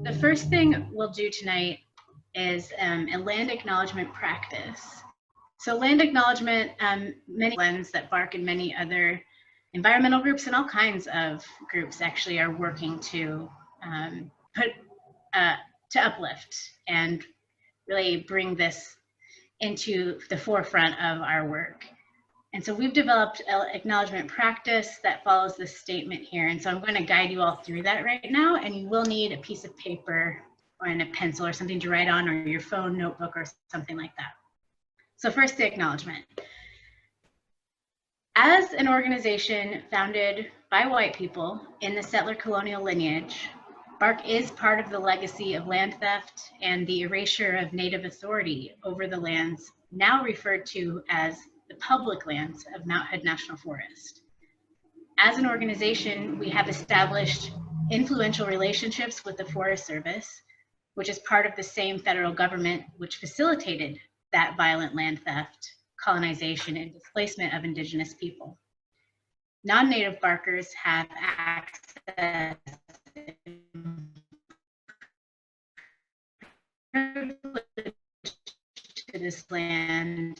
The first thing we'll do tonight is a land acknowledgement practice. So land acknowledgement, many lands that BARC and many other environmental groups and all kinds of groups actually are working to uplift and really bring this into the forefront of our work. And so we've developed an acknowledgement practice that follows this statement here. And so I'm going to guide you all through that right now. And you will need a piece of paper or a pencil or something to write on, or your phone, notebook, or something like that. So first, the acknowledgement. As an organization founded by white people in the settler colonial lineage, BARC is part of the legacy of land theft and the erasure of Native authority over the lands now referred to as the public lands of Mount Hood National Forest. As an organization, we have established influential relationships with the Forest Service, which is part of the same federal government which facilitated that violent land theft, colonization, and displacement of Indigenous people. Non-Native BARCers have access to this land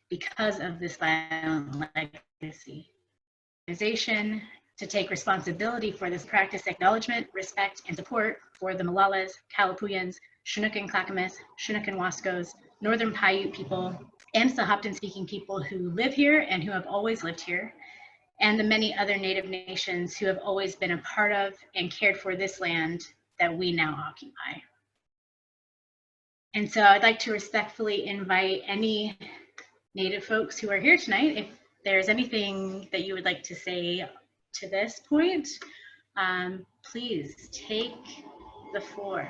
because of this violent legacy. Organization to take responsibility for this practice, acknowledgement, respect, and support for the Malalas, Kalapuyans, Chinook and Clackamas, Chinook and Wascos, Northern Paiute people, and Sahaptin-speaking people who live here and who have always lived here, and the many other Native nations who have always been a part of and cared for this land that we now occupy. And so I'd like to respectfully invite any Native folks who are here tonight, if there's anything that you would like to say to this point, please take the floor.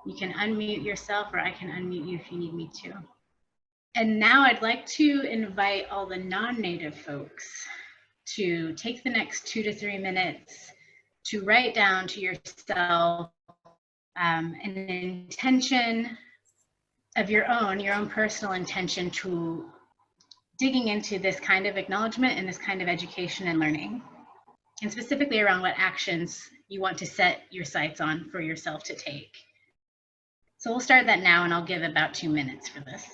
You can unmute yourself, or I can unmute you if you need me to. And now I'd like to invite all the non-Native folks to take the next 2 to 3 minutes to write down to yourself an intention of your own personal intention to digging into this kind of acknowledgement and this kind of education and learning, and specifically around what actions you want to set your sights on for yourself to take. So we'll start that now, and I'll give about 2 minutes for this.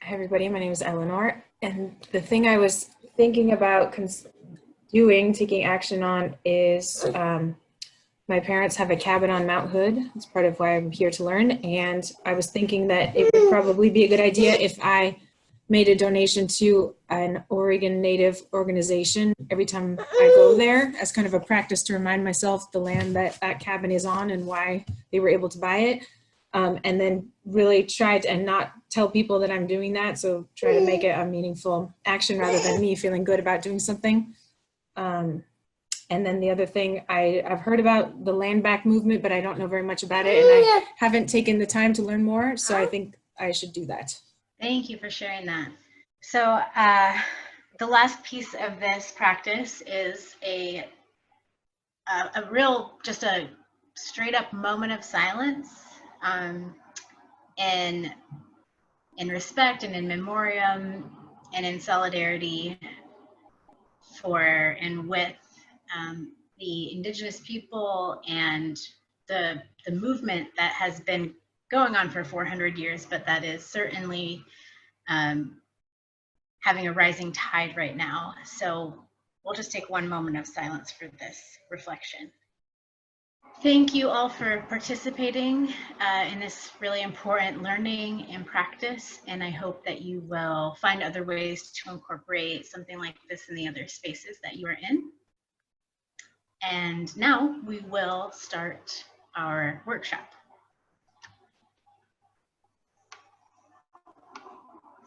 Hi everybody, my name is Eleanor, and the thing I was thinking about taking action on is my parents have a cabin on Mount Hood. It's part of why I'm here to learn, and I was thinking that it would probably be a good idea if I made a donation to an Oregon Native organization every time I go there, as kind of a practice to remind myself the land that that cabin is on and why they were able to buy it. And then really try to, and not tell people that I'm doing that. So try to make it a meaningful action rather than me feeling good about doing something. And then the other thing, I've heard about the land back movement, but I don't know very much about it. And I haven't taken the time to learn more. So I think I should do that. Thank you for sharing that. So the last piece of this practice is a straight up moment of silence in respect and in memoriam and in solidarity for and with the Indigenous people and the movement that has been going on for 400 years, but that is certainly having a rising tide right now. So we'll just take 1 moment of silence for this reflection. Thank you all for participating in this really important learning and practice, and I hope that you will find other ways to incorporate something like this in the other spaces that you are in. And now we will start our workshop.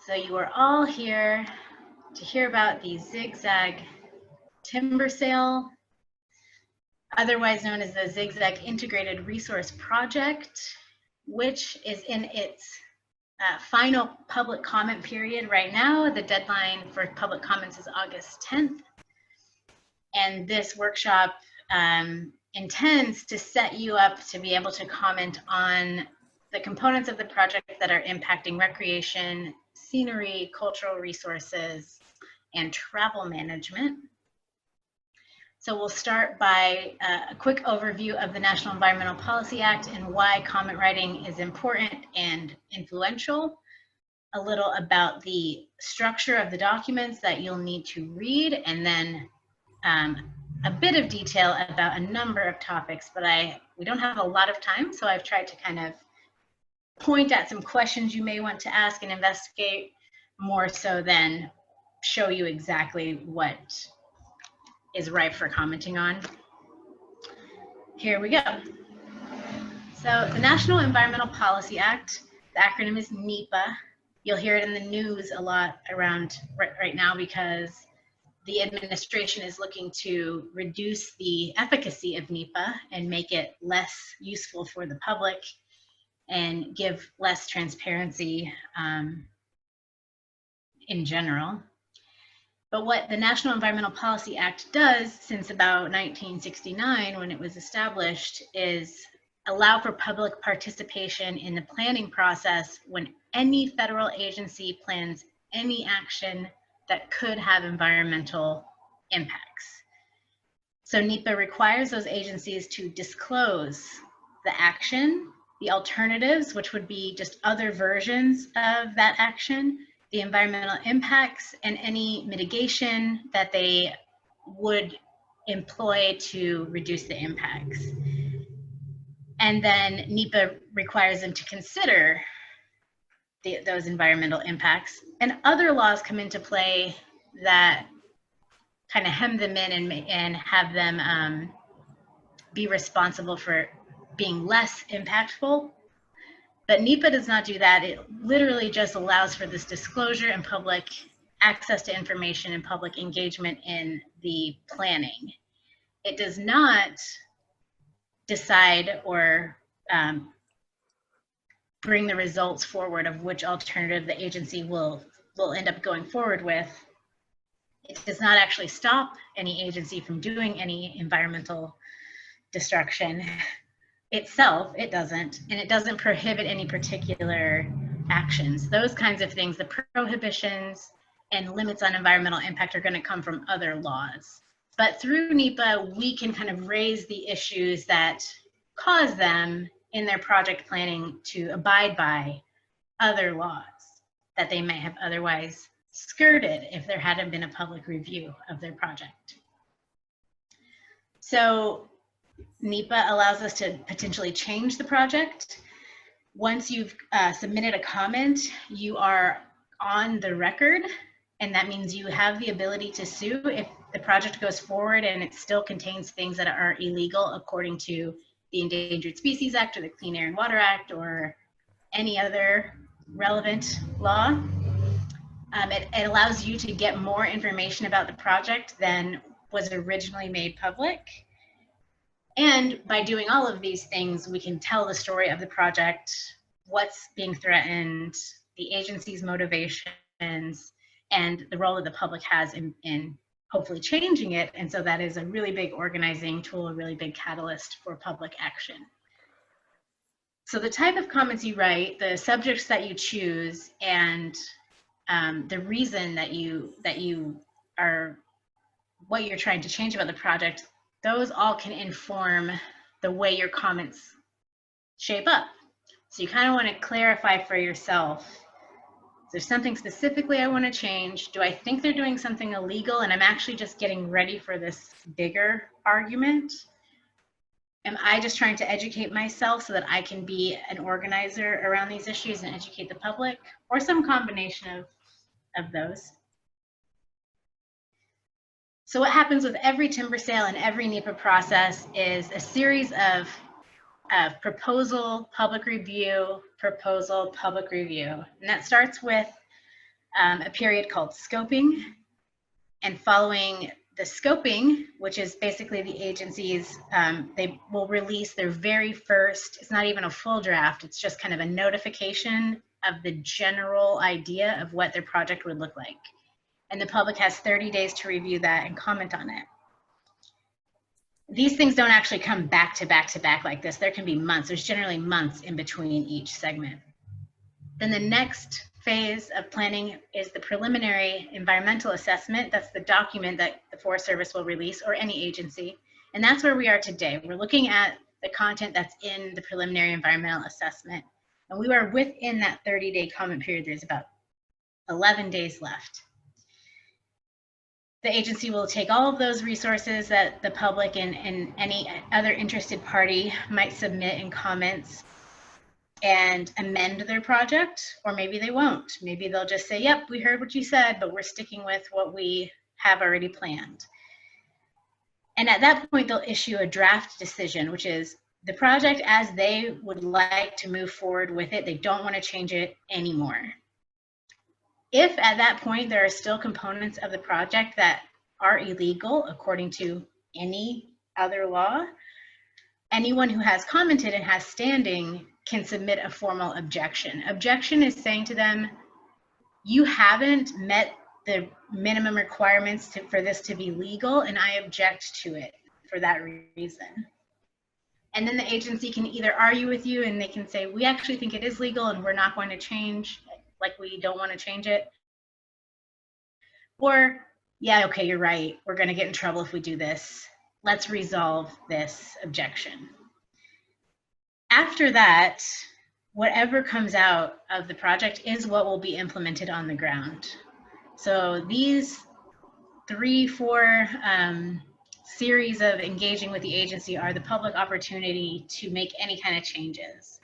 So you are all here to hear about the Zigzag Timber Sale, otherwise known as the Zigzag Integrated Resource Project, which is in its final public comment period right now. The deadline for public comments is August 10th. And this workshop intends to set you up to be able to comment on the components of the project that are impacting recreation, scenery, cultural resources, and travel management. So we'll start by a quick overview of the National Environmental Policy Act and why comment writing is important and influential, a little about the structure of the documents that you'll need to read, and then a bit of detail about a number of topics, but we don't have a lot of time, so I've tried to kind of point at some questions you may want to ask and investigate more so than show you exactly what is ripe for commenting on. Here we go. So the National Environmental Policy Act, the acronym is NEPA. You'll hear it in the news a lot around right now because the administration is looking to reduce the efficacy of NEPA and make it less useful for the public and give less transparency in general. But what the National Environmental Policy Act does since about 1969 when it was established is allow for public participation in the planning process when any federal agency plans any action that could have environmental impacts. So NEPA requires those agencies to disclose the action, the alternatives, which would be just other versions of that action, the environmental impacts, and any mitigation that they would employ to reduce the impacts. And then NEPA requires them to consider those environmental impacts. And other laws come into play that kind of hem them in and have them be responsible for being less impactful. But NEPA does not do that. It literally just allows for this disclosure and public access to information and public engagement in the planning. It does not decide or bring the results forward of which alternative the agency will end up going forward with. It does not actually stop any agency from doing any environmental destruction itself, it doesn't, and it doesn't prohibit any particular actions. Those kinds of things, the prohibitions and limits on environmental impact are going to come from other laws. But through NEPA, we can kind of raise the issues that cause them in their project planning to abide by other laws that they may have otherwise skirted if there hadn't been a public review of their project. So NEPA allows us to potentially change the project. Once you've submitted a comment, you are on the record, and that means you have the ability to sue if the project goes forward and it still contains things that are illegal according to the Endangered Species Act or the Clean Air and Water Act or any other relevant law. It allows you to get more information about the project than was originally made public. And by doing all of these things, we can tell the story of the project, what's being threatened, the agency's motivations, and the role that the public has in hopefully changing it. And so that is a really big organizing tool, a really big catalyst for public action. So the type of comments you write, the subjects that you choose, and the reason that you are, what you're trying to change about the project, those all can inform the way your comments shape up. So you kind of want to clarify for yourself, is there something specifically I want to change? Do I think they're doing something illegal and I'm actually just getting ready for this bigger argument? Am I just trying to educate myself so that I can be an organizer around these issues and educate the public, or some combination of those? So what happens with every timber sale and every NEPA process is a series of proposal, public review, proposal, public review. And that starts with a period called scoping. And following the scoping, which is basically the agencies, they will release their very first, it's not even a full draft, it's just kind of a notification of the general idea of what their project would look like. And the public has 30 days to review that and comment on it. These things don't actually come back to back to back like this. There can be months. There's generally months in between each segment. Then the next phase of planning is the preliminary environmental assessment. That's the document that the Forest Service will release, or any agency. And that's where we are today. We're looking at the content that's in the preliminary environmental assessment. And we are within that 30-day comment period. There's about 11 days left. The agency will take all of those resources that the public and any other interested party might submit in comments and amend their project, or maybe they won't. Maybe they'll just say, yep, we heard what you said, but we're sticking with what we have already planned. And at that point, they'll issue a draft decision, which is the project as they would like to move forward with it. They don't want to change it anymore. If at that point there are still components of the project that are illegal according to any other law, anyone who has commented and has standing can submit a formal objection. Objection is saying to them, you haven't met the minimum requirements for this to be legal, and I object to it for that reason. And then the agency can either argue with you and they can say, we actually think it is legal and we're not going to change, like we don't want to change it. Or, yeah, okay, you're right. We're going to get in trouble if we do this. Let's resolve this objection. After that, whatever comes out of the project is what will be implemented on the ground. So these 3-4 series of engaging with the agency are the public opportunity to make any kind of changes.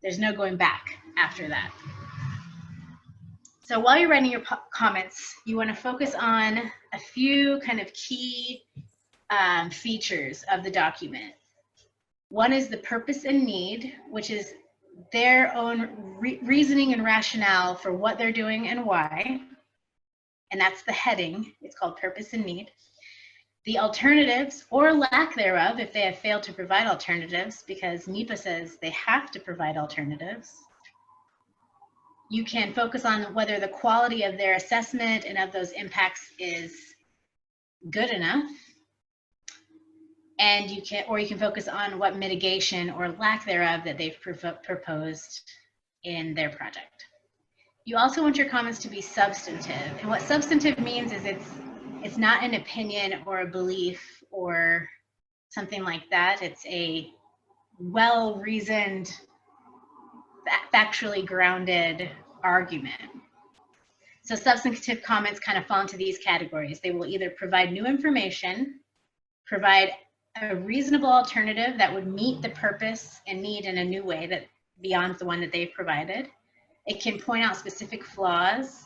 There's no going back after that. So while you're writing your comments, you want to focus on a few kind of key features of the document. One is the purpose and need, which is their own reasoning and rationale for what they're doing and why. And that's the heading. It's called purpose and need. The alternatives, or lack thereof, if they have failed to provide alternatives, because NEPA says they have to provide alternatives. You can focus on whether the quality of their assessment and of those impacts is good enough. And you can focus on what mitigation or lack thereof that they've proposed in their project. You also want your comments to be substantive. And what substantive means is it's not an opinion or a belief or something like that. It's a well-reasoned, factually grounded argument. So substantive comments kind of fall into these categories. They will either provide new information, provide a reasonable alternative that would meet the purpose and need in a new way that beyond the one that they've provided. It can point out specific flaws.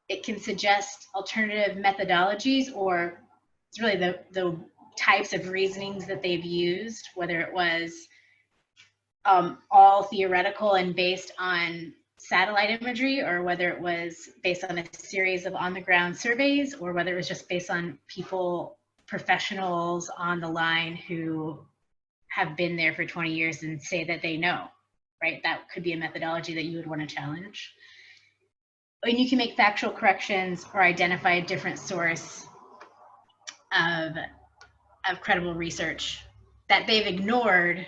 It can suggest alternative methodologies, or it's really the types of reasonings that they've used, whether it was all theoretical and based on satellite imagery, or whether it was based on a series of on-the-ground surveys, or whether it was just based on professionals on the line who have been there for 20 years and say that they know, right? That could be a methodology that you would want to challenge. And you can make factual corrections or identify a different source of credible research that they've ignored,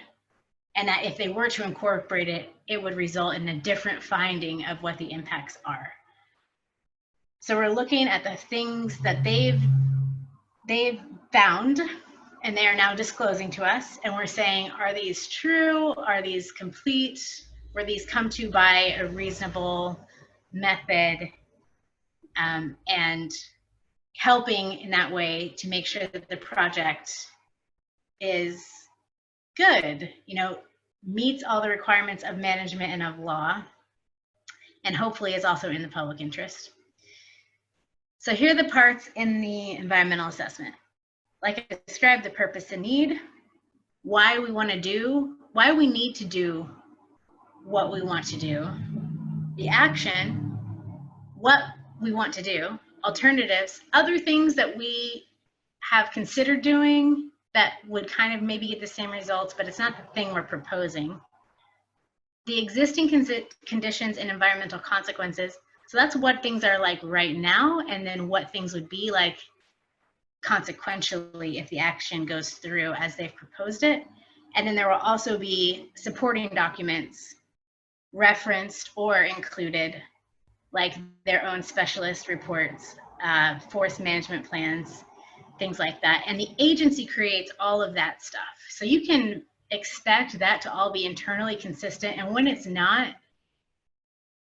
and that if they were to incorporate it, it would result in a different finding of what the impacts are. So we're looking at the things that they've found and they are now disclosing to us, and we're saying, are these true? Are these complete? Were these come to by a reasonable method, and helping in that way to make sure that the project is good, meets all the requirements of management and of law, and hopefully is also in the public interest. So here are the parts in the environmental assessment. Like I described, the purpose and need, why we need to do what we want to do, the action, what we want to do, alternatives, other things that we have considered doing that would kind of maybe get the same results, but it's not the thing we're proposing. The existing conditions and environmental consequences. So that's what things are like right now, and then what things would be like consequentially if the action goes through as they've proposed it. And then there will also be supporting documents referenced or included, like their own specialist reports, forest management plans, things like that. And the agency creates all of that stuff. So you can expect that to all be internally consistent. And when it's not,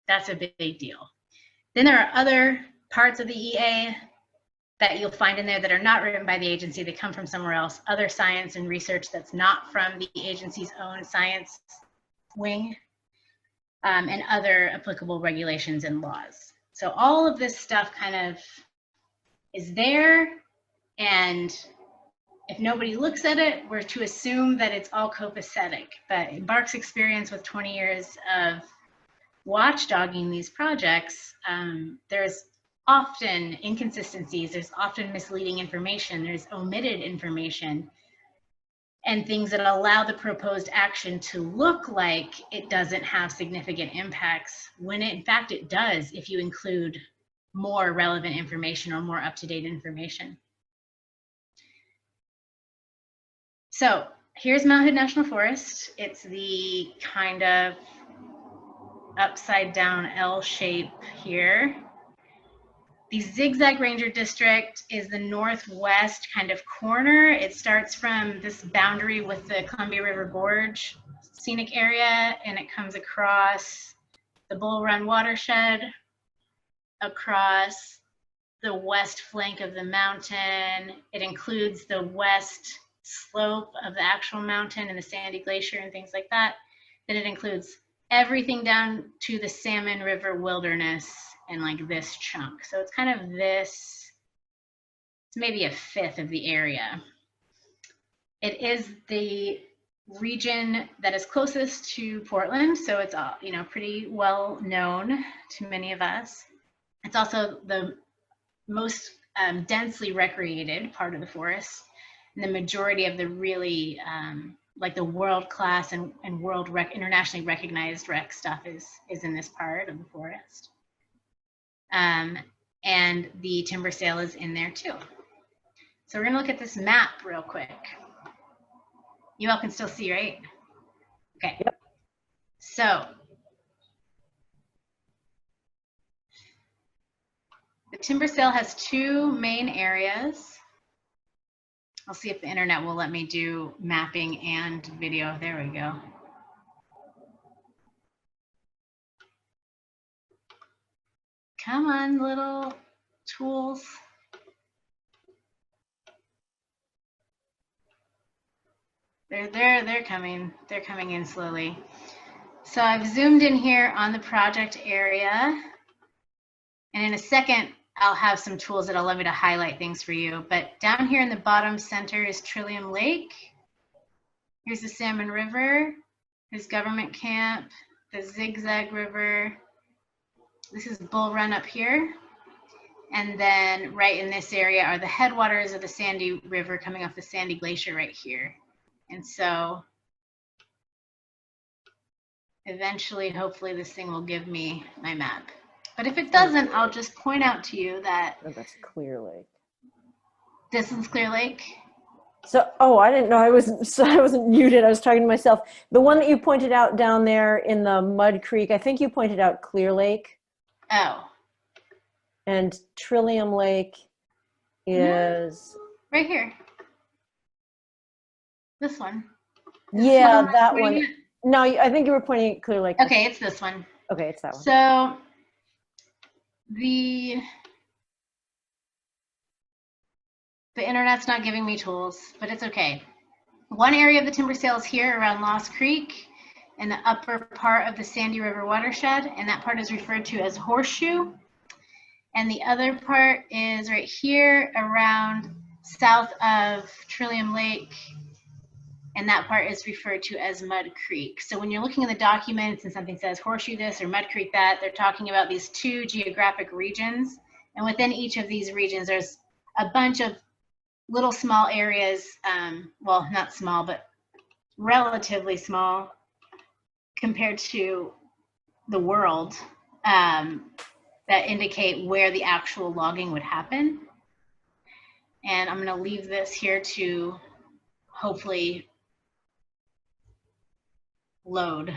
that's a big deal. Then there are other parts of the EA that you'll find in there that are not written by the agency. They come from somewhere else, other science and research that's not from the agency's own science wing, and other applicable regulations and laws. So all of this stuff kind of is there, and if nobody looks at it, we're to assume that it's all copacetic. But in Bark's experience with 20 years of watchdogging these projects, there's often inconsistencies, there's often misleading information, there's omitted information, and things that allow the proposed action to look like it doesn't have significant impacts, when in fact it does if you include more relevant information or more up-to-date information. So here's Mount Hood National Forest. It's the kind of upside down L shape here. The Zigzag Ranger District is the northwest kind of corner. It starts from this boundary with the Columbia River Gorge scenic area, and it comes across the Bull Run watershed, across the west flank of the mountain. It includes the west slope of the actual mountain and the Sandy Glacier and things like that. Then it includes everything down to the Salmon River Wilderness and like this chunk. So it's kind of this, it's maybe a fifth of the area. It is the region that is closest to Portland, so it's pretty well known to many of us. It's also the most densely recreated part of the forest, and the majority of the really like the world-class and internationally recognized rec stuff is in this part of the forest. And the timber sale is in there too. So we're gonna look at this map real quick. You all can still see, right? Okay. Yep. So the timber sale has two main areas. I'll see if the internet will let me do mapping and video. There we go. Come on, little tools. They're coming. They're coming in slowly. So I've zoomed in here on the project area. And in a second, I'll have some tools that'll allow me to highlight things for you. But down here in the bottom center is Trillium Lake. Here's the Salmon River. Here's Government Camp, the Zigzag River. This is Bull Run up here. And then right in this area are the headwaters of the Sandy River coming off the Sandy Glacier right here. And so eventually, hopefully this thing will give me my map. But if it doesn't, I'll just point out to you that Oh, that's Clear Lake. this is Clear Lake. So, oh, I didn't know I wasn't muted. I was talking to myself. The one that you pointed out down there in the Mud Creek, I think you pointed out Clear Lake. Oh. And Trillium Lake is Right here. This one. Yeah, one that I'm one. pointing at? No, I think you were pointing at Clear Lake. Okay, it's this one. Okay, it's that one. So the internet's not giving me tools, but it's okay. One area of the timber sale is here around Lost Creek in the upper part of the Sandy River watershed, and that part is referred to as Horseshoe. And the other part is right here around south of Trillium Lake, and that part is referred to as Mud Creek. So when you're looking in the documents and something says Horseshoe this or Mud Creek that, they're talking about these two geographic regions. And within each of these regions, there's a bunch of little small areas, well, not small, but relatively small compared to the world, that indicate where the actual logging would happen. And I'm gonna leave this here to hopefully load.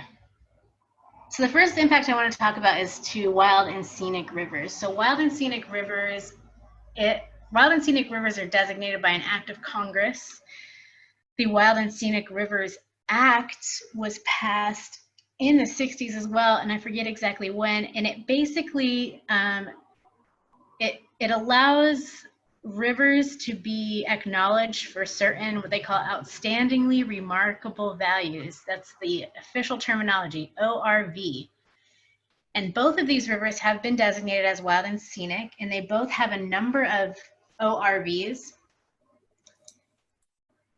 So the first impact I want to talk about is to wild and scenic rivers. So wild and scenic rivers are designated by an act of Congress. The Wild and Scenic Rivers Act was passed in the 60s as well, and I forget exactly when, and it basically, it allows rivers to be acknowledged for certain, what they call outstandingly remarkable values. That's the official terminology, ORV. And both of these rivers have been designated as wild and scenic, and they both have a number of ORVs.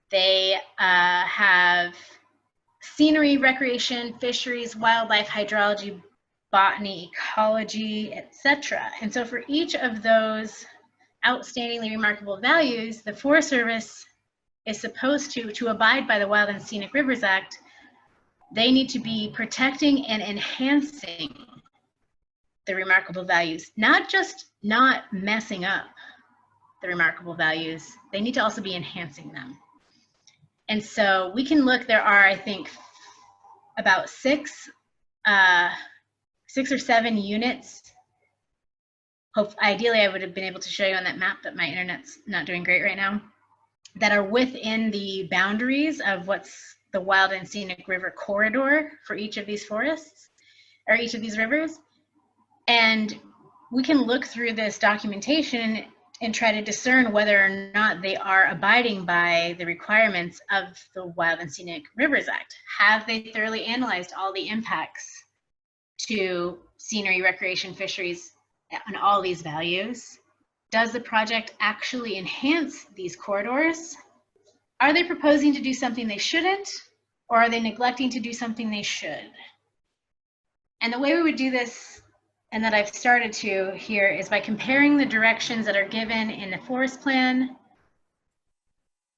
They have scenery, recreation, fisheries, wildlife, hydrology, botany, ecology, etc. And so for each of those outstandingly remarkable values, the Forest Service is supposed to abide by the Wild and Scenic Rivers Act. They need to be protecting and enhancing the remarkable values, not just not messing up the remarkable values. They need to also be enhancing them. And so we can look, there are, I think, about six or seven units. Ideally, I would have been able to show you on that map, but my internet's not doing great right now, that are within the boundaries of what's the Wild and Scenic River corridor for each of these forests, or each of these rivers. And we can look through this documentation and try to discern whether or not they are abiding by the requirements of the Wild and Scenic Rivers Act. Have they thoroughly analyzed all the impacts to scenery, recreation, fisheries, and all these values? Does the project actually enhance these corridors? Are they proposing to do something they shouldn't, or are they neglecting to do something they should? And the way we would do this, and that I've started to here, is by comparing the directions that are given in the forest plan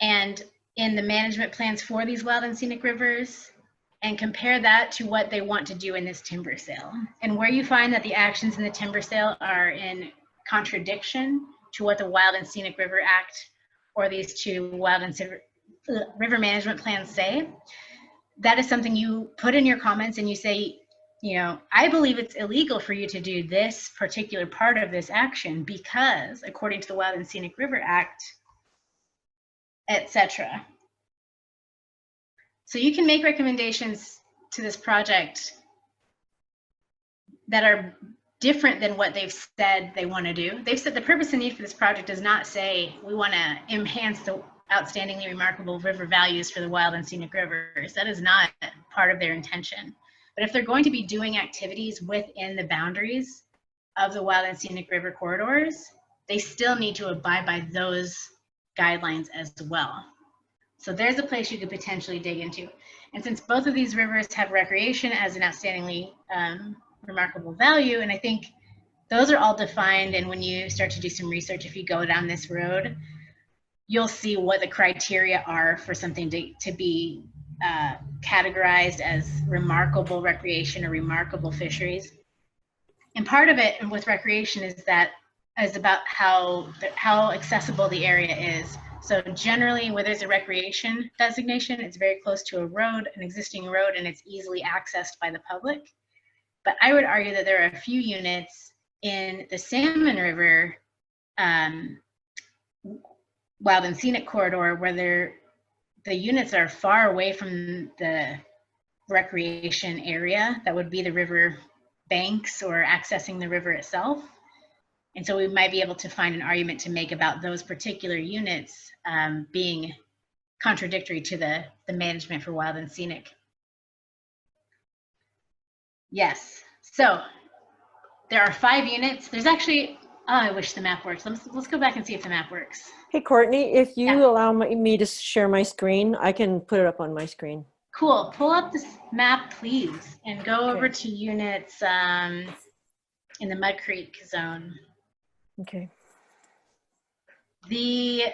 and in the management plans for these wild and scenic rivers, and compare that to what they want to do in this timber sale. And where you find that the actions in the timber sale are in contradiction to what the Wild and Scenic River Act or these two wild and river management plans say, that is something you put in your comments and you say, you know, I believe it's illegal for you to do this particular part of this action because according to the Wild and Scenic River Act, etc. So you can make recommendations to this project that are different than what they've said they want to do. They've said the purpose and need for this project does not say we want to enhance the outstandingly remarkable river values for the wild and scenic rivers. That is not part of their intention. But if they're going to be doing activities within the boundaries of the wild and scenic river corridors, they still need to abide by those guidelines as well. So there's a place you could potentially dig into. And since both of these rivers have recreation as an outstandingly remarkable value, and I think those are all defined, and when you start to do some research, if you go down this road, you'll see what the criteria are for something to be categorized as remarkable recreation or remarkable fisheries. And part of it with recreation is about how accessible the area is. So generally, where there's a recreation designation, it's very close to a road, an existing road, and it's easily accessed by the public. But I would argue that there are a few units in the Salmon River Wild and Scenic Corridor where the units are far away from the recreation area. That would be the river banks or accessing the river itself. And so we might be able to find an argument to make about those particular units being contradictory to the management for wild and scenic. Yes, so there are 5 units. There's actually, oh, I wish the map works. Let's go back and see if the map works. Hey, Courtney, if you allow me to share my screen, I can put it up on my screen. Cool, pull up this map, please, and go over to units in the Mud Creek zone. Okay. The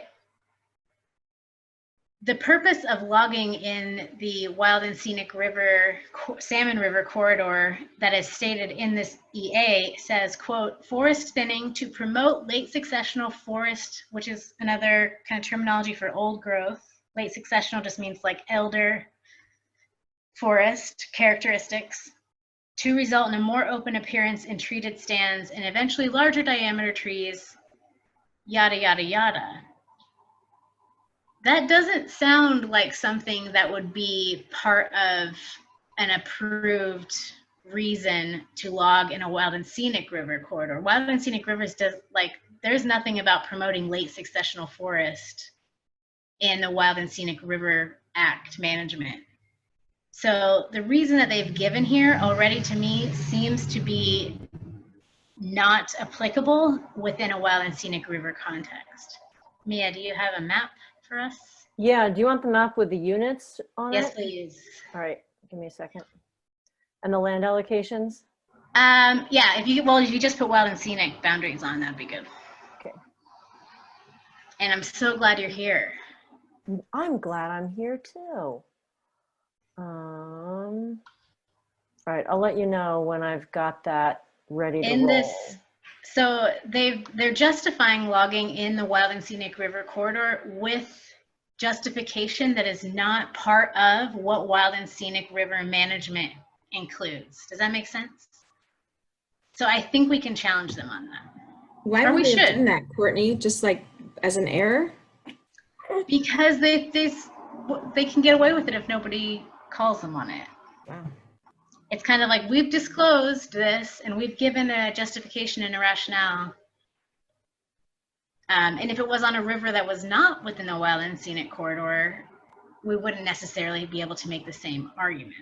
purpose of logging in the Wild and Scenic River, Salmon River corridor that is stated in this EA says, quote, forest thinning to promote late successional forest, which is another kind of terminology for old growth. Late successional just means like elder forest characteristics. to result in a more open appearance in treated stands and eventually larger diameter trees, yada, yada, yada. That doesn't sound like something that would be part of an approved reason to log in a wild and scenic river corridor. Wild and scenic rivers there's nothing about promoting late successional forest in the Wild and Scenic River Act management. So the reason that they've given here already to me seems to be not applicable within a wild and scenic river context. Mia, do you have a map for us? Yeah, do you want the map with the units on it? Yes, please. All right, give me a second. And the land allocations? Yeah, if you just put wild and scenic boundaries on, that'd be good. Okay. And I'm so glad you're here. I'm glad I'm here too. All right, I'll let you know when I've got that ready to roll. So they're justifying logging in the wild and scenic river corridor with justification that is not part of what wild and scenic river management includes. Does that make sense? So I think we can challenge them on that. Why would they have done that, Courtney? Just like as an error? Because they can get away with it if nobody calls them on it. Wow. It's kind of like, we've disclosed this and we've given a justification and a rationale. And if it was on a river that was not within the wild and scenic corridor, we wouldn't necessarily be able to make the same argument.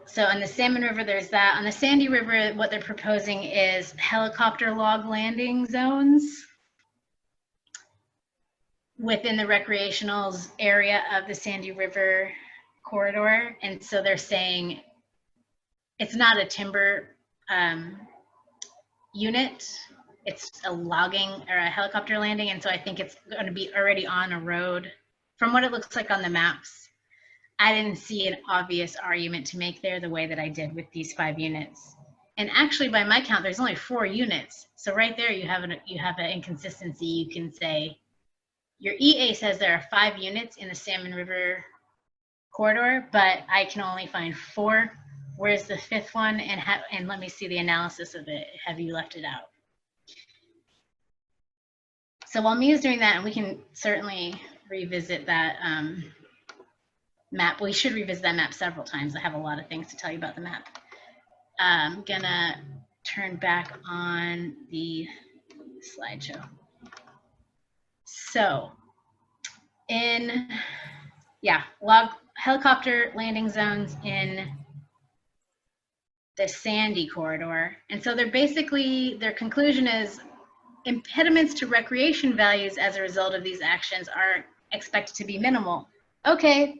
So on the Salmon River, there's that. On the Sandy River, what they're proposing is helicopter log landing zones within the recreational area of the Sandy River corridor. And so they're saying it's not a timber unit, it's a logging or a helicopter landing. And so I think it's going to be already on a road. From what it looks like on the maps, I didn't see an obvious argument to make there the way that I did with these 5 units. And actually, by my count, there's only 4 units. So right there, you have an inconsistency. You can say your EA says there are 5 units in the Salmon River corridor, but I can only find 4. Where's the 5th one? And let me see the analysis of it. Have you left it out? So while Mia's doing that, and we can certainly revisit that map. We should revisit that map several times. I have a lot of things to tell you about the map. I'm gonna turn back on the slideshow. So log helicopter landing zones in the Sandy corridor. And so they're basically, their conclusion is impediments to recreation values as a result of these actions are expected to be minimal. Okay,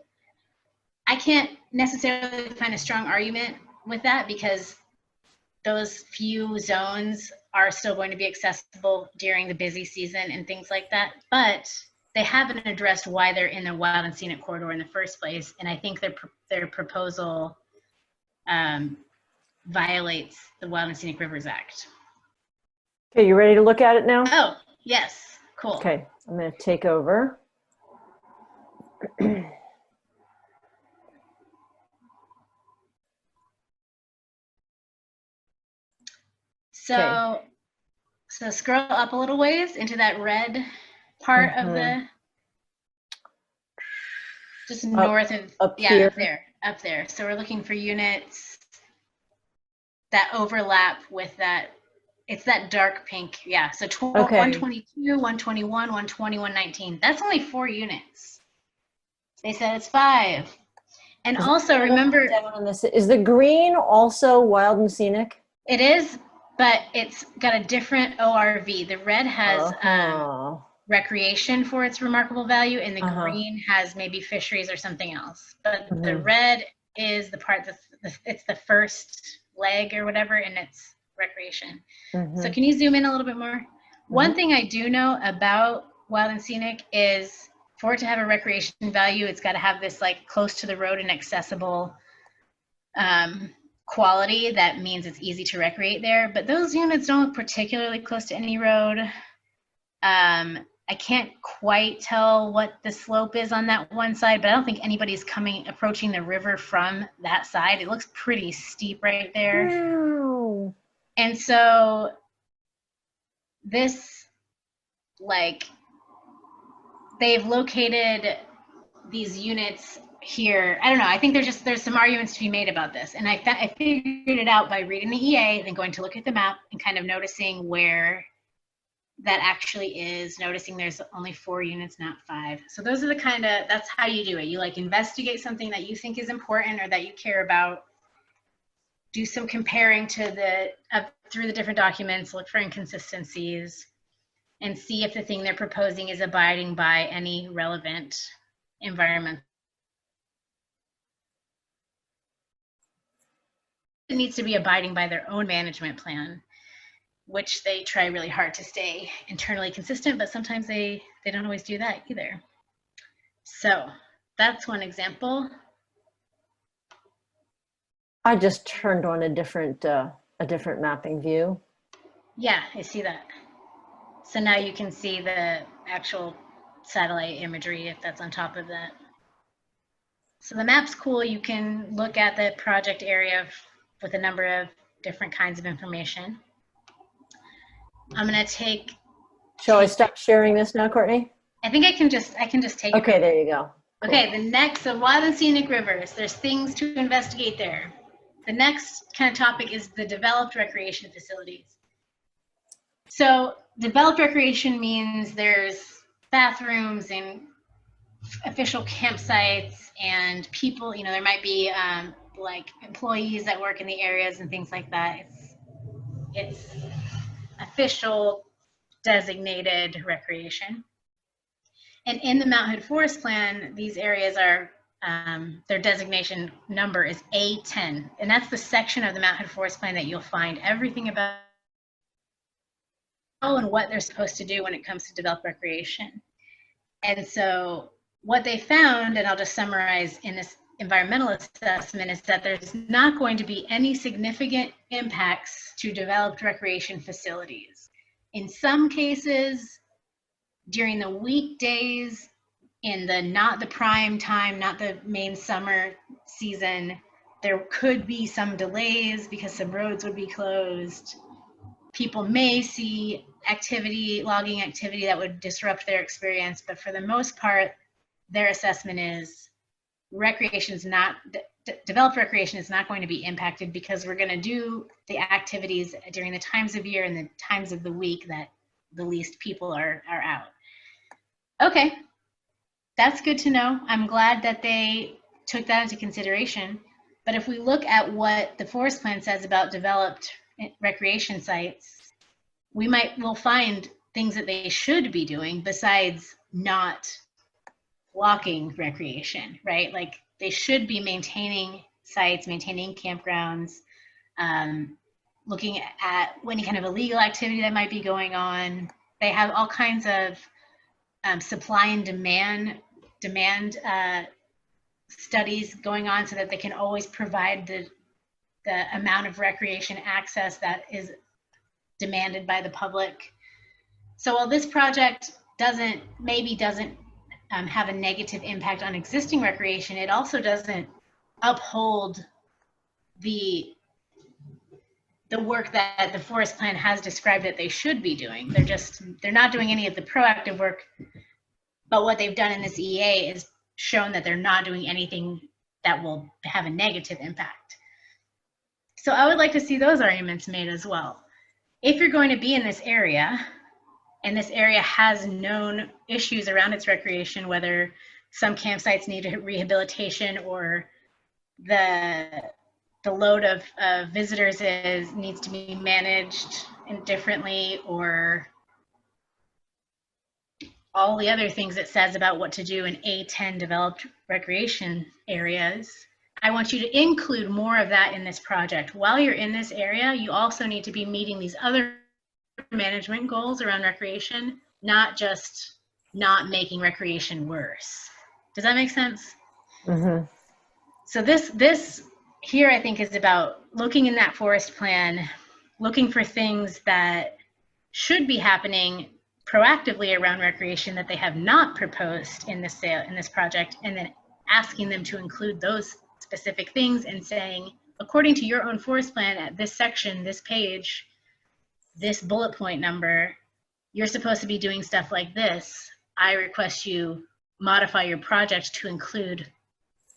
I can't necessarily find a strong argument with that because those few zones are still going to be accessible during the busy season and things like that, but they haven't addressed why they're in the wild and scenic corridor in the first place. And I think their proposal violates the Wild and Scenic Rivers Act. Okay, you ready to look at it now? Oh, yes, cool. Okay, I'm gonna take over. So scroll up a little ways into that red part of the, just north of, here. up there. So we're looking for units that overlap with that. It's that dark pink. Yeah. So 122, 121, 120, 119. That's only 4 units. They said it's 5. And also remember, is the green also wild and scenic? It is, but it's got a different ORV. The red has recreation for its remarkable value, and the green has maybe fisheries or something else. But the red is the part it's the first leg or whatever, and it's recreation. So can you zoom in a little bit more? One thing I do know about wild and scenic is for it to have a recreation value, it's got to have this like close to the road and accessible quality. That means it's easy to recreate there, but those units don't look particularly close to any road. I can't quite tell what the slope is on that one side, but I don't think anybody's approaching the river from that side. It looks pretty steep right there. Wow. And so this, like, they've located these units here. I don't know. I think there's some arguments to be made about this. And I figured it out by reading the EA, then going to look at the map and kind of noticing where that actually is, noticing there's only 4 units, not 5. So those are that's how you do it. You like investigate something that you think is important or that you care about, do some comparing to through the different documents, look for inconsistencies, and see if the thing they're proposing is abiding by any relevant environment. It needs to be abiding by their own management plan, which they try really hard to stay internally consistent, but sometimes they don't always do that either. So that's one example. I just turned on a different mapping view. Yeah, I see that. So now you can see the actual satellite imagery if that's on top of that. So the map's cool. You can look at the project area with a number of different kinds of information. I'm gonna take. Shall I stop sharing this now, Courtney? I think I can just take it. Okay, there you go. Cool. Okay, the next, so wild and scenic rivers, there's things to investigate there. The next kind of topic is the developed recreation facilities. So developed recreation means there's bathrooms and official campsites and people, there might be like employees that work in the areas and things like that. It's official designated recreation. And in the Mount Hood Forest Plan, these areas are, their designation number is A10. And that's the section of the Mount Hood Forest Plan that you'll find everything about how and what they're supposed to do when it comes to developed recreation. And so what they found, and I'll just summarize in this environmental assessment, is that there's not going to be any significant impacts to developed recreation facilities. In some cases, during the weekdays, in not the prime time, not the main summer season, there could be some delays because some roads would be closed. People may see logging activity that would disrupt their experience, but for the most part, their assessment is developed recreation is not going to be impacted because we're going to do the activities during the times of year and the times of the week that the least people are out. Okay, that's good to know. I'm glad that they took that into consideration. But if we look at what the forest plan says about developed recreation sites, we'll find things that they should be doing besides not blocking recreation, right? Like they should be maintaining sites, maintaining campgrounds, looking at any kind of illegal activity that might be going on. They have all kinds of supply and demand studies going on so that they can always provide the amount of recreation access that is demanded by the public. So while this project doesn't have a negative impact on existing recreation, it also doesn't uphold the work that the forest plan has described that they should be doing. They're not doing any of the proactive work, but what they've done in this EA is shown that they're not doing anything that will have a negative impact. So I would like to see those arguments made as well. If you're going to be in this area, and this area has known issues around its recreation, whether some campsites need rehabilitation or the load of visitors needs to be managed differently, or all the other things it says about what to do in A10 developed recreation areas, I want you to include more of that in this project. While you're in this area, you also need to be meeting these other management goals around recreation, not just not making recreation worse. Does that make sense? Mm-hmm. So this here, I think, is about looking in that forest plan, looking for things that should be happening proactively around recreation that they have not proposed in this project, and then asking them to include those specific things and saying, according to your own forest plan at this section, this page, this bullet point number, you're supposed to be doing stuff like this. I request you modify your project to include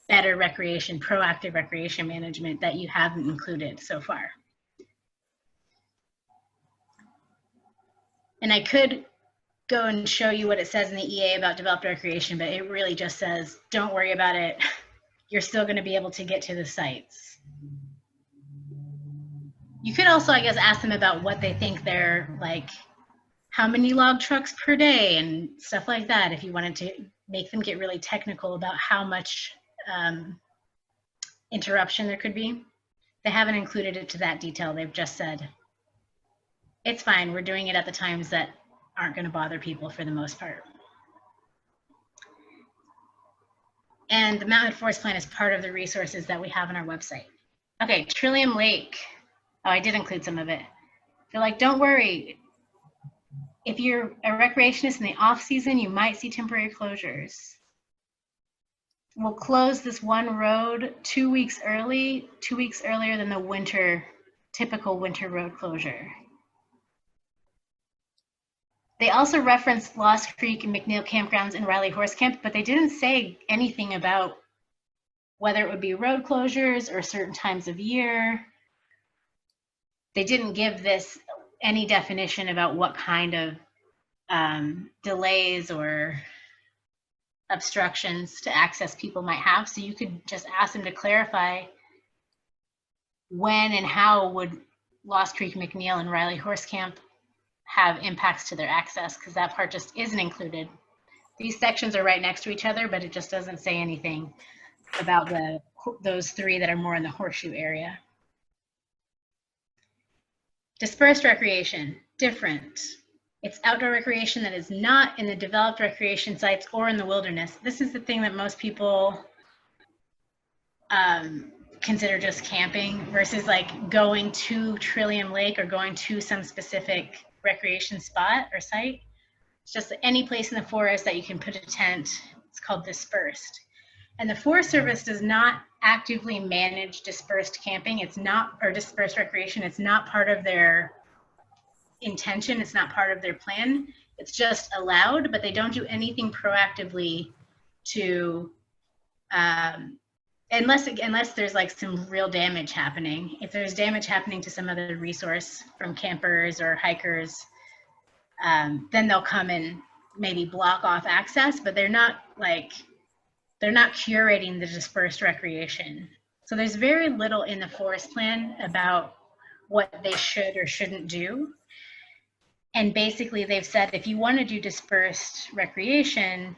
better recreation, proactive recreation management that you haven't included so far. And I could go and show you what it says in the EA about developed recreation, but it really just says, don't worry about it. You're still going to be able to get to the sites. You could also, I guess, ask them about what they think they're like, how many log trucks per day and stuff like that, if you wanted to make them get really technical about how much interruption there could be. They haven't included it to that detail. They've just said, it's fine, we're doing it at the times that aren't going to bother people for the most part. And the Mountain Forest Plan is part of the resources that we have on our website. Okay, Trillium Lake. Oh, I did include some of it. They're like, don't worry. If you're a recreationist in the off season, you might see temporary closures. We'll close this one road 2 weeks earlier than the typical winter road closure. They also referenced Lost Creek and McNeil campgrounds and Riley Horse Camp, but they didn't say anything about whether it would be road closures or certain times of year. They didn't give this any definition about what kind of delays or obstructions to access people might have. So you could just ask them to clarify when and how would Lost Creek, McNeil, and Riley Horse Camp have impacts to their access, because that part just isn't included. These sections are right next to each other, but it just doesn't say anything about those three that are more in the horseshoe area. Dispersed recreation, different. It's outdoor recreation that is not in the developed recreation sites or in the wilderness. This is the thing that most people consider just camping versus like going to Trillium Lake or going to some specific recreation spot or site. It's just any place in the forest that you can put a tent. It's called dispersed. And the Forest Service does not actively manage dispersed camping. It's not, or dispersed recreation. It's not part of their intention. It's not part of their plan. It's just allowed, but they don't do anything proactively to, unless there's like some real damage happening. If there's damage happening to some other resource from campers or hikers, then they'll come and maybe block off access, but they're not curating the dispersed recreation. So there's very little in the forest plan about what they should or shouldn't do. And basically they've said, if you want to do dispersed recreation,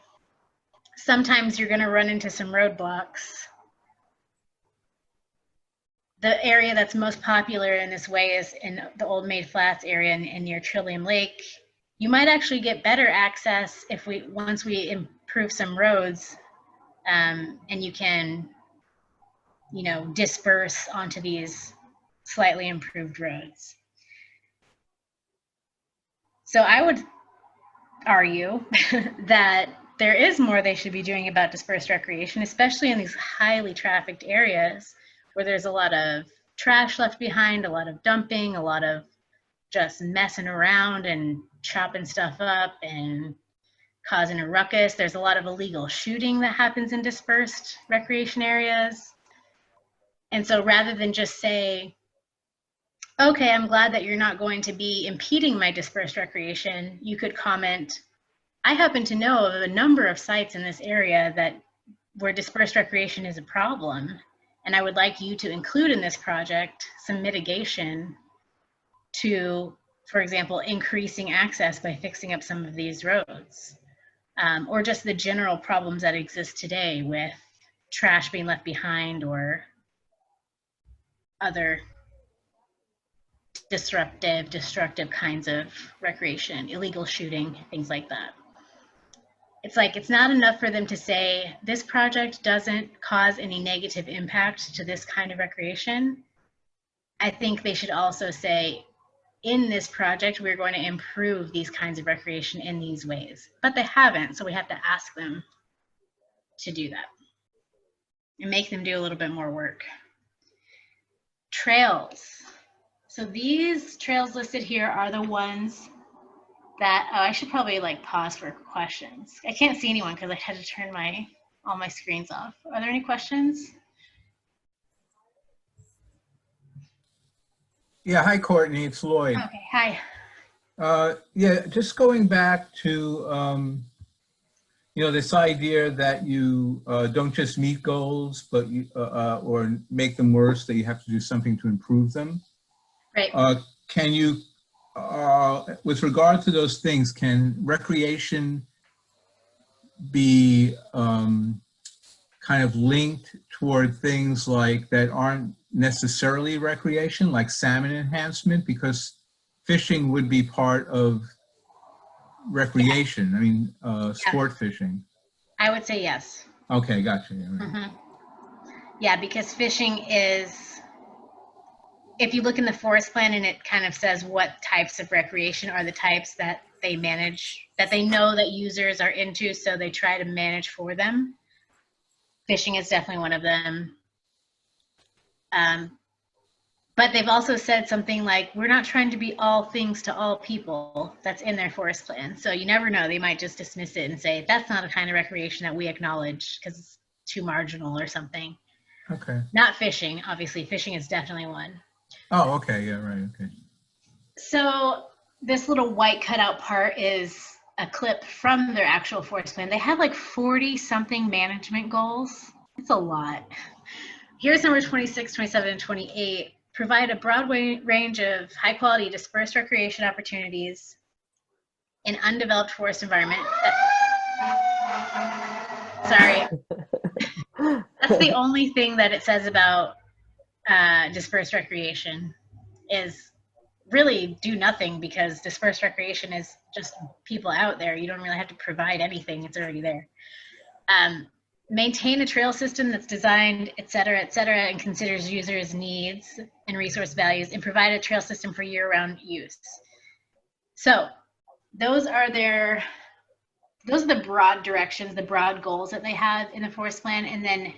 sometimes you're going to run into some roadblocks. The area that's most popular in this way is in the Old Maid Flats area and near Trillium Lake. You might actually get better access once we improve some roads, and you can, disperse onto these slightly improved roads. So I would argue that there is more they should be doing about dispersed recreation, especially in these highly trafficked areas where there's a lot of trash left behind, a lot of dumping, a lot of just messing around and chopping stuff up and causing a ruckus. There's a lot of illegal shooting that happens in dispersed recreation areas. And so rather than just say, okay, I'm glad that you're not going to be impeding my dispersed recreation, you could comment, I happen to know of a number of sites in this area where dispersed recreation is a problem. And I would like you to include in this project some mitigation to, for example, increasing access by fixing up some of these roads. Or just the general problems that exist today with trash being left behind or other destructive kinds of recreation, illegal shooting, things like that. It's not enough for them to say, this project doesn't cause any negative impact to this kind of recreation. I think they should also say, in this project, we're going to improve these kinds of recreation in these ways. But they haven't, so we have to ask them to do that and make them do a little bit more work. Trails. So these trails listed here are the ones that, oh, I should probably like pause for questions. I can't see anyone because I had to turn all my screens off. Are there any questions? Yeah, hi Courtney, it's Lloyd. Okay, hi. Yeah, just going back to this idea that you don't just meet goals, but you, or make them worse, that you have to do something to improve them. Right. Can you, with regard to those things, can recreation be kind of linked toward things like that aren't necessarily recreation, like salmon enhancement? Because fishing would be part of recreation. I mean, sport fishing. I would say yes. Okay, gotcha. Yeah, right. Mm-hmm. Yeah, because fishing is, if you look in the forest plan and it kind of says what types of recreation are the types that they manage, that they know that users are into, so they try to manage for them. Fishing is definitely one of them. But they've also said something like, we're not trying to be all things to all people. That's in their forest plan. So you never know, they might just dismiss it and say, that's not a kind of recreation that we acknowledge because it's too marginal or something. Okay. Not fishing, obviously. Fishing is definitely one. Oh, okay. Yeah, right. Okay. So this little white cutout part is a clip from their actual forest plan. They have like 40 something management goals. It's a lot. Here's numbers 26, 27, and 28. Provide a broad range of high quality dispersed recreation opportunities in undeveloped forest environment. Sorry. That's the only thing that it says about dispersed recreation, is really do nothing, because dispersed recreation is just people out there. You don't really have to provide anything. It's already there. Maintain a trail system that's designed, et cetera, and considers users' needs and resource values, and provide a trail system for year-round use. So those are the broad directions, the broad goals that they have in the forest plan. And then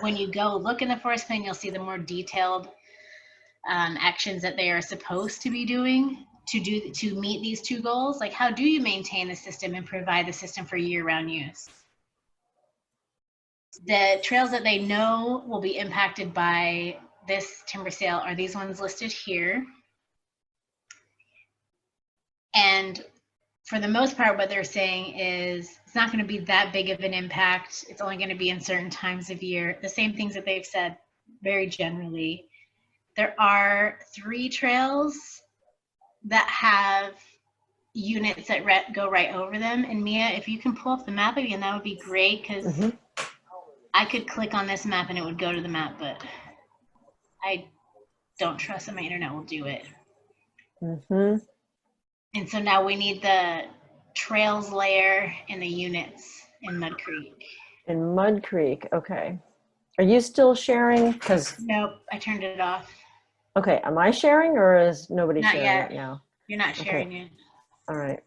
when you go look in the forest plan, you'll see the more detailed actions that they are supposed to be doing to meet these two goals. Like, how do you maintain the system and provide the system for year-round use? The trails that they know will be impacted by this timber sale are these ones listed here. And for the most part, what they're saying is it's not going to be that big of an impact. It's only going to be in certain times of year. The same things that they've said very generally. There are 3 trails that have units that go right over them. And Mia, if you can pull up the map again, that would be great, because I could click on this map and it would go to the map, but I don't trust that my internet will do it. And so now we need the trails layer and the units in Mud Creek. In Mud Creek, okay. Are you still sharing? Because Nope, I turned it off. okay, am I sharing or is nobody Not sharing yet. right now? You're not sharing it. All right.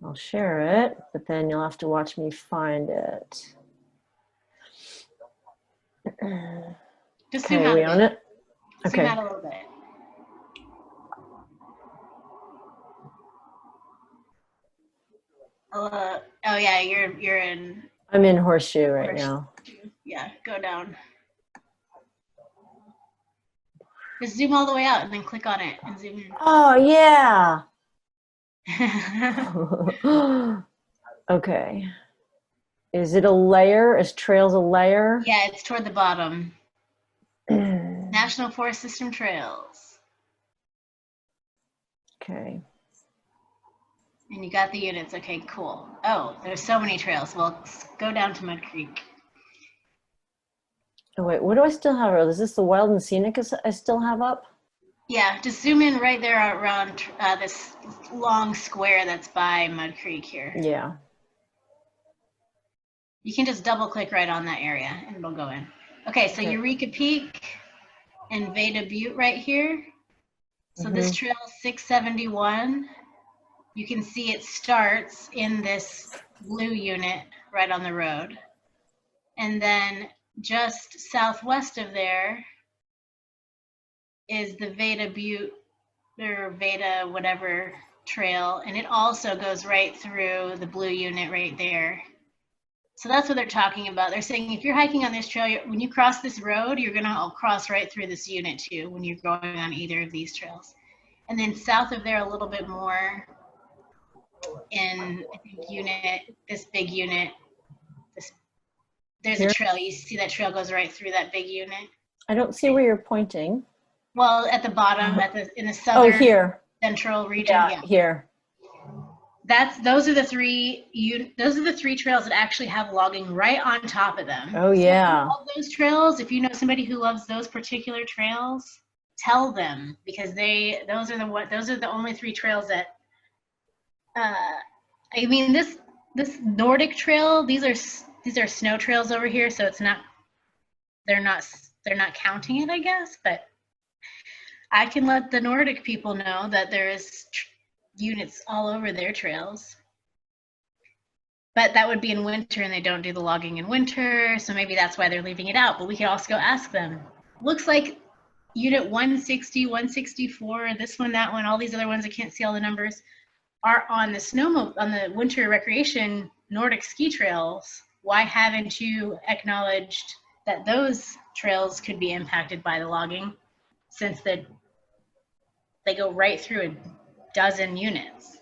I'll share it, but then you'll have to watch me find it. Just zoom Okay, out we a on bit. it? Zoom Okay. out a little bit. Oh yeah, you're in. I'm in Horseshoe right now. Yeah, go down. Just zoom all the way out and then click on it and zoom in. Oh, yeah. Okay. Is it a layer? Is trails a layer? Yeah, it's toward the bottom. National Forest System trails. Okay. And you got the units. Okay, cool. Oh, there's so many trails. Well, go down to Mud Creek. Oh, wait, what do I still have? Is this the Wild and Scenic I still have up? Yeah, just zoom in right there around this long square that's by Mud Creek here. Yeah. You can just double click right on that area and it'll go in. Okay, so Eureka Peak. and Veda Butte right here. So this trail 671, you can see it starts in this blue unit right on the road. And then just southwest of there is the Veda Butte or Veda whatever trail, and it also goes right through the blue unit right there. So that's what they're talking about. They're saying if you're hiking on this trail, when you cross this road, you're gonna cross right through this unit too when you're going on either of these trails. And then south of there a little bit more in, I think, unit, this big unit, there's a trail. You see that trail goes right through that big unit. I don't see where you're pointing. Well, at the bottom, in the southern here. central region. Yeah, here. Those are the three trails that actually have logging right on top of them. Oh yeah. So all those trails, if you know somebody who loves those particular trails, tell them, because those are the only three trails that I mean, this Nordic trail, these are snow trails over here, so it's not, they're not counting it, I guess, but I can let the Nordic people know that there is units all over their trails. But that would be in winter, and they don't do the logging in winter, so maybe that's why they're leaving it out. But we could also go ask them. Looks like unit 160, 164, this one, that one, all these other ones, I can't see all the numbers, are on the winter recreation Nordic ski trails. Why haven't you acknowledged that those trails could be impacted by the logging, since they go right through a dozen units?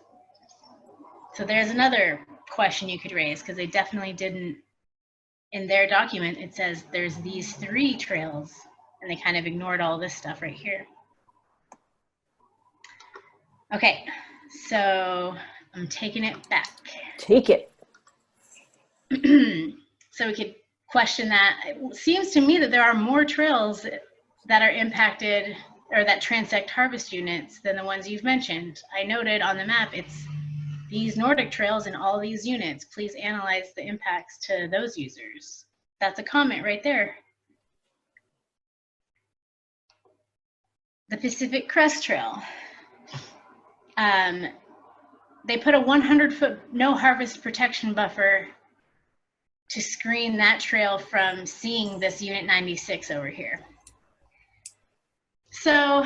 So there's another question you could raise, because they definitely didn't, in their document, it says there's these three trails, and they kind of ignored all this stuff right here. Okay, so I'm taking it back. Take it. So we could question that. It seems to me that there are more trails that are impacted or that transect harvest units than the ones you've mentioned. I noted on the map, it's these Nordic trails and all these units. Please analyze the impacts to those users. That's a comment right there. The Pacific Crest Trail. They put a 100-foot no harvest protection buffer to screen that trail from seeing this Unit 96 over here. So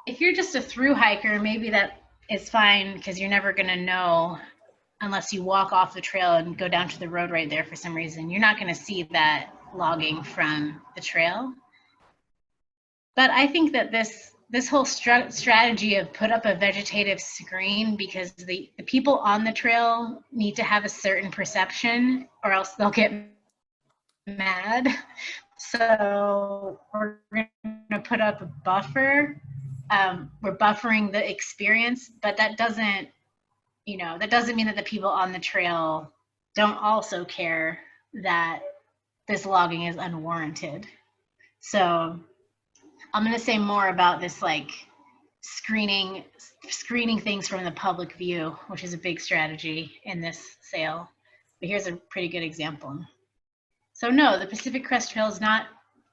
if you're just a through hiker, maybe that is fine, because you're never gonna know unless you walk off the trail and go down to the road right there for some reason. You're not gonna see that logging from the trail. But I think that this whole strategy of put up a vegetative screen, because the people on the trail need to have a certain perception or else they'll get mad. So we're gonna put up a buffer. We're buffering the experience, but that doesn't mean that the people on the trail don't also care that this logging is unwarranted. So I'm going to say more about this, like screening things from the public view, which is a big strategy in this sale. But here's a pretty good example. So no, the Pacific Crest Trail is not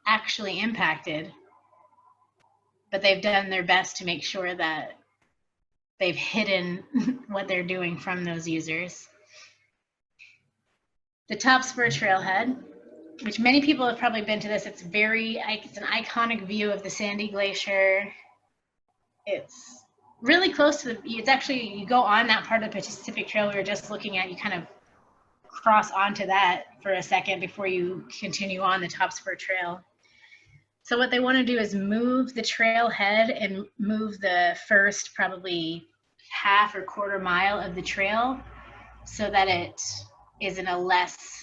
actually impacted, but they've done their best to make sure that they've hidden what they're doing from those users. The Top Spur Trailhead, which many people have probably been to this. It's an iconic view of the Sandy Glacier. It's really close to it's actually, you go on that part of the Pacific Trail we were just looking at, you kind of cross onto that for a second before you continue on the Top Spur Trail. So what they want to do is move the trailhead and move the first probably half or quarter mile of the trail so that it is in a less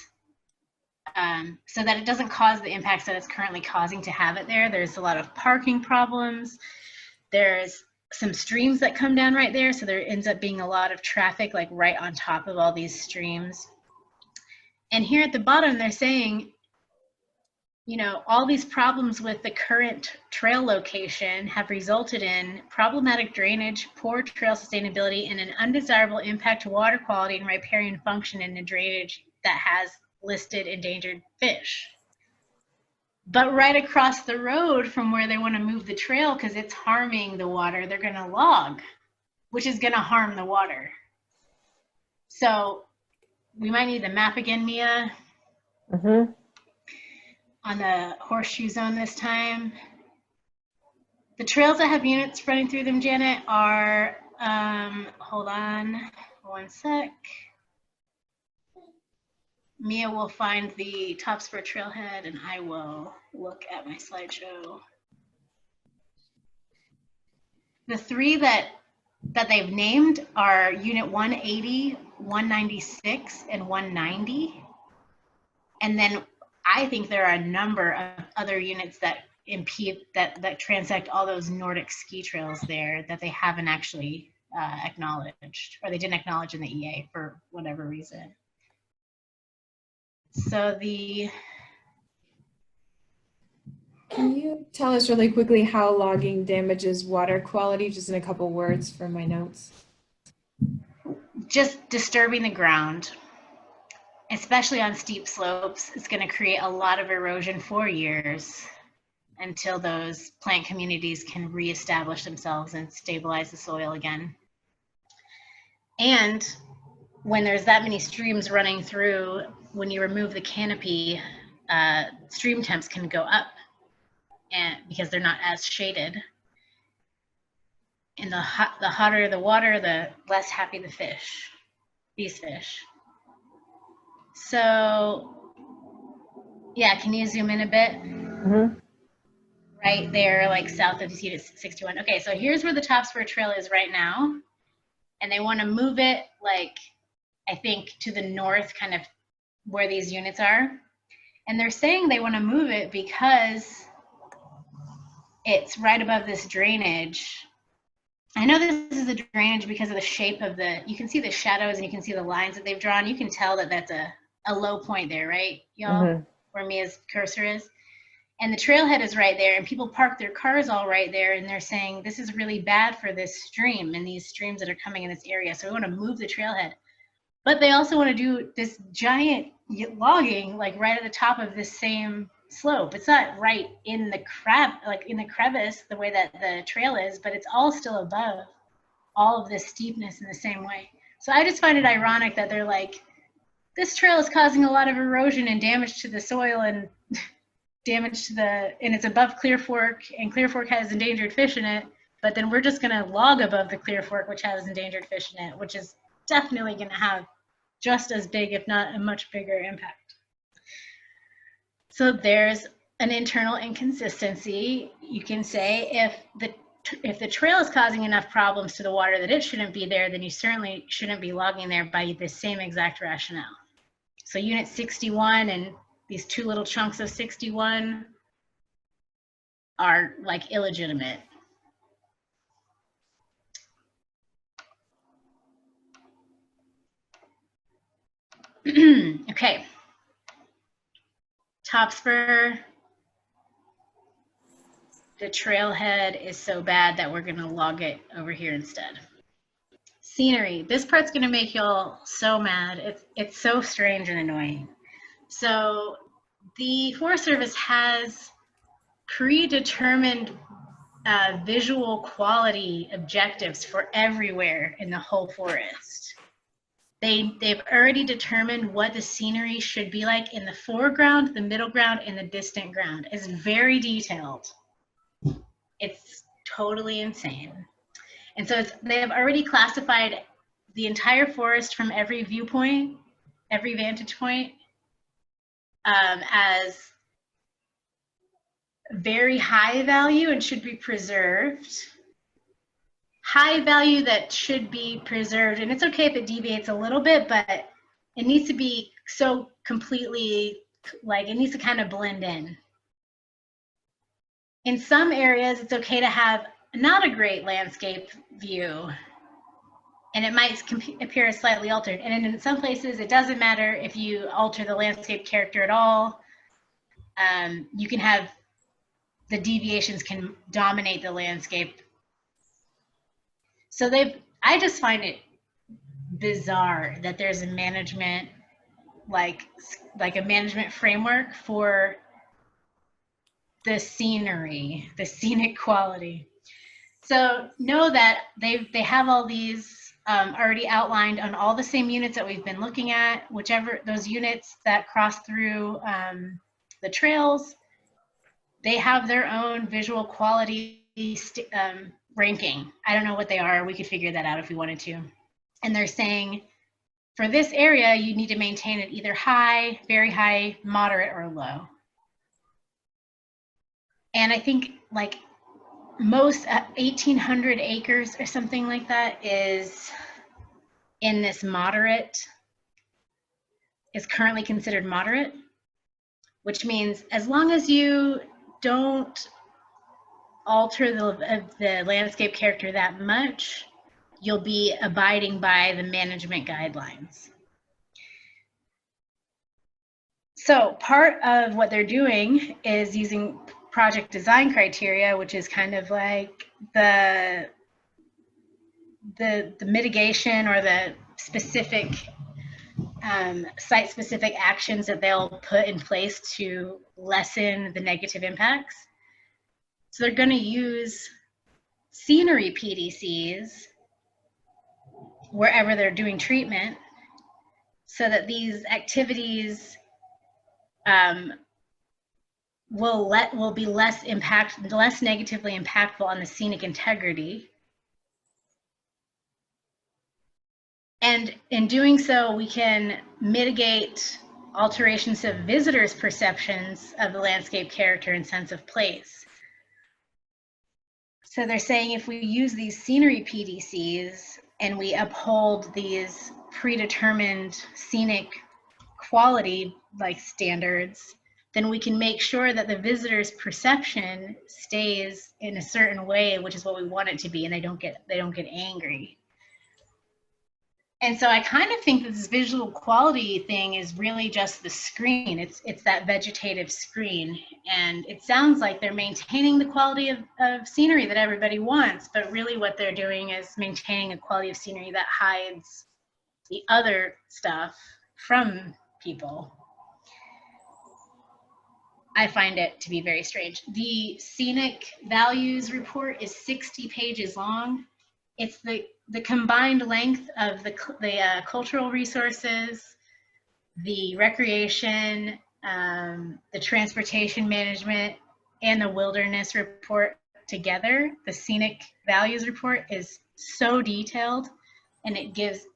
so that it doesn't cause the impacts that it's currently causing to have it there. There's a lot of parking problems. There's some streams that come down right there, so there ends up being a lot of traffic like right on top of all these streams. And here at the bottom, they're saying, all these problems with the current trail location have resulted in problematic drainage, poor trail sustainability, and an undesirable impact to water quality and riparian function in the drainage that has listed endangered fish. But right across the road from where they want to move the trail, because it's harming the water, they're going to log, which is going to harm the water. So we might need the map again, Mia, Mm-hmm. on the horseshoe zone this time. The trails that have units running through them, Janet, are, hold on one sec. Mia will find the Top Spur trailhead and I will look at my slideshow. The three that they've named are Unit 180, 196, and 190. And then I think there are a number of other units that impede, that transect all those Nordic ski trails there that they haven't actually acknowledged, or they didn't acknowledge in the EA for whatever reason. So Can you tell us really quickly how logging damages water quality, just in a couple words for my notes? just disturbing the ground, especially on steep slopes, is going to create a lot of erosion for years until those plant communities can reestablish themselves and stabilize the soil again. And when there's that many streams running through, when you remove the canopy, stream temps can go up, and because they're not as shaded. And the hotter the water, the less happy the fish, these fish. So yeah, can you zoom in a bit? Mm-hmm. Right there, like south of Unit 61. Okay, so here's where the Top Spur Trail is right now. And they want to move it, like, I think to the north, kind of where these units are. And they're saying they want to move it because it's right above this drainage. I know this is a drainage because of the shape of the, you can see the shadows and you can see the lines that they've drawn. You can tell that that's a low point there, right, y'all? Mm-hmm. Where Mia's cursor is. And the trailhead is right there, and people park their cars all right there, and they're saying this is really bad for this stream and these streams that are coming in this area. So we want to move the trailhead. But they also want to do this giant logging, like right at the top of this same slope. It's not right in the in the crevice the way that the trail is, but it's all still above all of this steepness in the same way. So I just find it ironic that they're like, this trail is causing a lot of erosion and damage to the soil and damage to and it's above Clear Fork, and Clear Fork has endangered fish in it, but then we're just going to log above the Clear Fork, which has endangered fish in it, which is definitely going to have just as big, if not a much bigger impact. So there's an internal inconsistency. You can say if the trail is causing enough problems to the water that it shouldn't be there, then you certainly shouldn't be logging there by the same exact rationale. So Unit 61 and these two little chunks of 61 are like illegitimate. Okay. Top Spur. The trailhead is so bad that we're gonna log it over here instead. Scenery. This part's gonna make y'all so mad. It's so strange and annoying. So the Forest Service has predetermined visual quality objectives for everywhere in the whole forest. They've already determined what the scenery should be like in the foreground, the middle ground, and the distant ground. It's very detailed. It's totally insane. And so they have already classified the entire forest from every viewpoint, every vantage point, as very high value and should be preserved. High value that should be preserved, and it's okay if it deviates a little bit, but it needs to be so completely, like, it needs to kind of blend in. In some areas, it's okay to have not a great landscape view, and it might appear slightly altered. And in some places, it doesn't matter if you alter the landscape character at all. You can have the deviations can dominate the landscape. So I just find it bizarre that there's a management, like a management framework for the scenery, the scenic quality. So know that they have all these already outlined on all the same units that we've been looking at, whichever those units that cross through the trails, they have their own visual quality ranking. I don't know what they are. We could figure that out if we wanted to. And they're saying, for this area, you need to maintain it either high, very high, moderate, or low. And I think like most 1,800 acres or something like that is in this moderate, is currently considered moderate, which means as long as you don't alter the landscape character that much, you'll be abiding by the management guidelines. So part of what they're doing is using project design criteria, which is kind of like the mitigation or the specific site-specific actions that they'll put in place to lessen the negative impacts. So they're going to use scenery PDCs wherever they're doing treatment, so that these activities will be less negatively impactful on the scenic integrity. And in doing so, we can mitigate alterations of visitors' perceptions of the landscape character and sense of place. So they're saying if we use these scenery PDCs and we uphold these predetermined scenic quality like standards, then we can make sure that the visitor's perception stays in a certain way, which is what we want it to be, and they don't get angry. And so I kind of think that this visual quality thing is really just the screen. It's that vegetative screen. And it sounds like they're maintaining the quality of scenery that everybody wants, but really what they're doing is maintaining a quality of scenery that hides the other stuff from people. I find it to be very strange. The scenic values report is 60 pages long. It's the combined length of the cultural resources, the recreation, the transportation management, and the wilderness report together. The scenic values report is so detailed, and it gives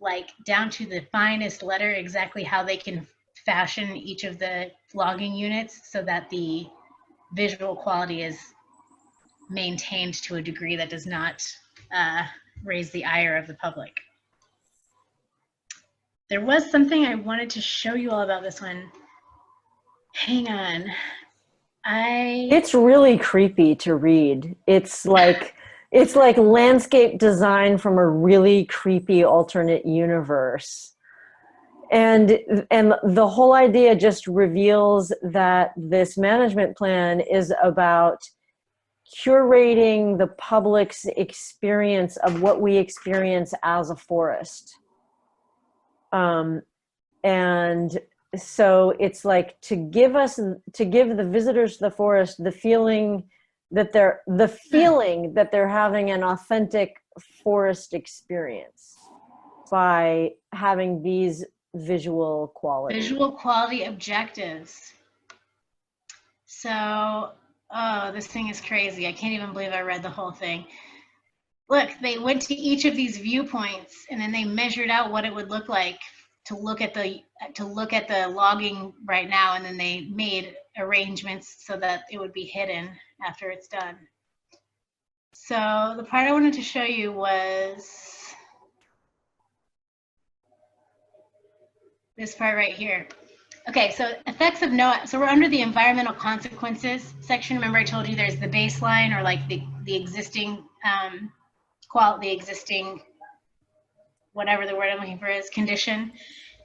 like down to the finest letter exactly how they can fashion each of the logging units so that the visual quality is maintained to a degree that does not raise the ire of the public. There was something I wanted to show you all about this one. Hang on. It's really creepy to read. It's like landscape design from a really creepy alternate universe. And the whole idea just reveals that this management plan is about curating the public's experience of what we experience as a forest. And so it's like to give the visitors to the forest the feeling that they're having an authentic forest experience by having these visual quality objectives. So, oh, this thing is crazy. I can't even believe I read the whole thing. Look, they went to each of these viewpoints and then they measured out what it would look like to look at the logging right now, and then they made arrangements so that it would be hidden after it's done. So the part I wanted to show you was this part right here. Okay, so effects of so we're under the environmental consequences section. Remember I told you there's the baseline, or like the existing existing, whatever the word I'm looking for is, condition,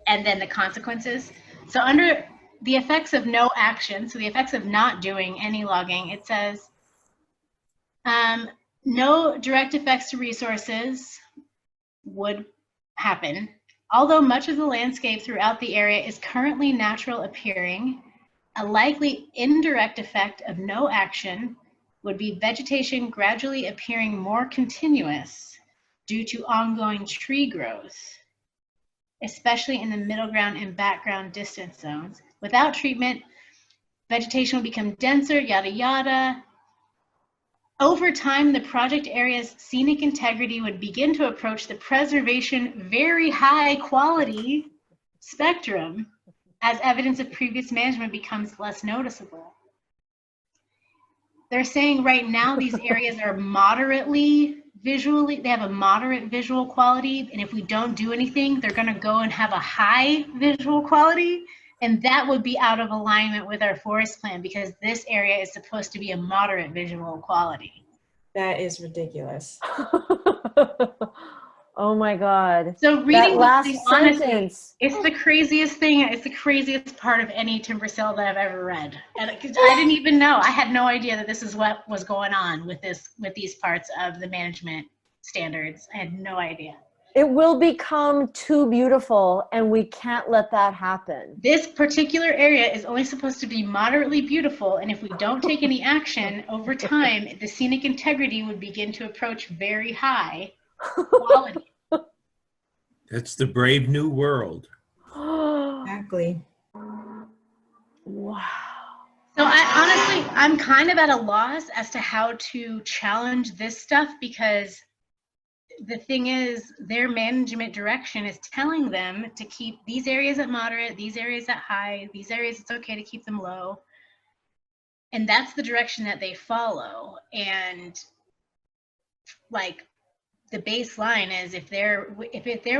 and then the consequences. So under the effects of no action, so the effects of not doing any logging, it says no direct effects to resources would happen. Although much of the landscape throughout the area is currently natural appearing, A likely indirect effect of no action would be vegetation gradually appearing more continuous due to ongoing tree growth, especially in the middle ground and background distance zones. Without treatment, vegetation will become denser, yada, yada. Over time, the project area's scenic integrity would begin to approach the preservation very high quality spectrum as evidence of previous management becomes less noticeable. They're saying right now these areas are moderately visually, they have a moderate visual quality, and if we don't do anything, they're gonna go and have a high visual quality, and that would be out of alignment with our forest plan because this area is supposed to be a moderate visual quality. That is ridiculous. Oh my God. So reading that last this thing, honestly, sentence. it's the craziest thing. It's the craziest part of any timber sale that I've ever read. And I didn't even know. I had no idea that this is what was going on with these parts of the management standards. I had no idea. It will become too beautiful, and we can't let that happen. This particular area is only supposed to be moderately beautiful, and if we don't take any action over time, the scenic integrity would begin to approach very high quality. That's the brave new world. Exactly. Wow. So I'm kind of at a loss as to how to challenge this stuff because the thing is their management direction is telling them to keep these areas at moderate, these areas at high, these areas it's okay to keep them low. And that's the direction that they follow. And like the baseline is if they're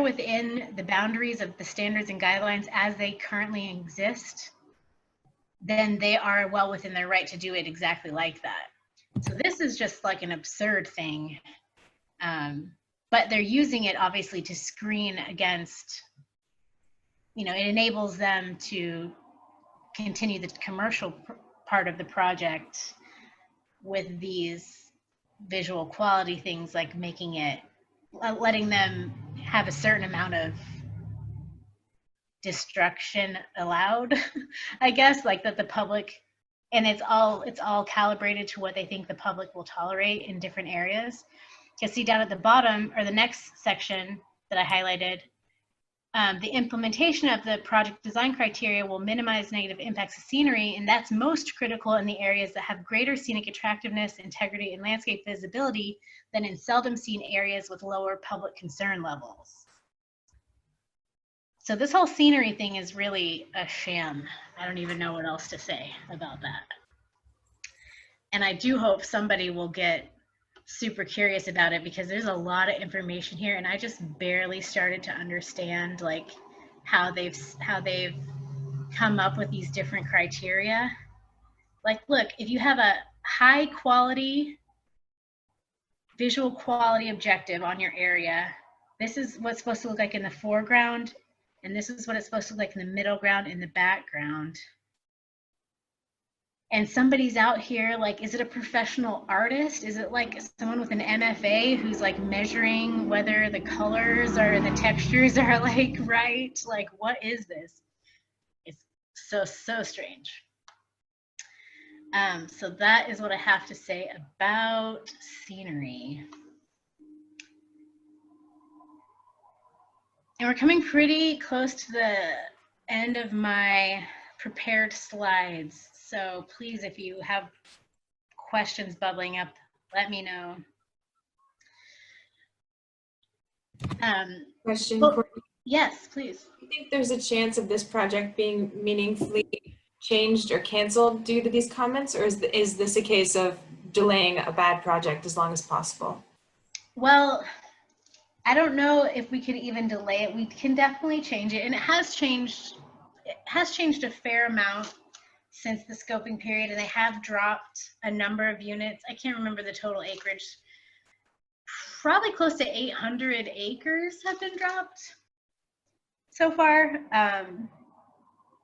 within the boundaries of the standards and guidelines as they currently exist, then they are well within their right to do it exactly like that. So this is just like an absurd thing. But they're using it obviously to screen against, it enables them to continue the commercial part of the project with these visual quality things, like making it, letting them have a certain amount of destruction allowed, I guess, like that the public, and it's all calibrated to what they think the public will tolerate in different areas. Because see down at the bottom, or the next section that I highlighted, the implementation of the project design criteria will minimize negative impacts of scenery, and that's most critical in the areas that have greater scenic attractiveness, integrity, and landscape visibility than in seldom seen areas with lower public concern levels. So this whole scenery thing is really a sham. I don't even know what else to say about that. And I do hope somebody will get super curious about it because there's a lot of information here, and I just barely started to understand like how they've come up with these different criteria. Like, look, if you have a high quality visual quality objective on your area, this is what's supposed to look like in the foreground, and this is what it's supposed to look like in the middle ground, in the background. And somebody's out here, like, is it a professional artist? Is it like someone with an MFA who's like measuring whether the colors or the textures are like right? Like, what is this? It's so strange. So that is what I have to say about scenery. And we're coming pretty close to the end of my prepared slides. So please, if you have questions bubbling up, let me know. Question, Well, Courtney. yes, please. Do you think there's a chance of this project being meaningfully changed or canceled due to these comments, or is this a case of delaying a bad project as long as possible? Well, I don't know if we can even delay it. We can definitely change it, and it has changed. It has changed a fair amount since the scoping period, and they have dropped a number of units. I can't remember the total acreage. Probably close to 800 acres have been dropped so far.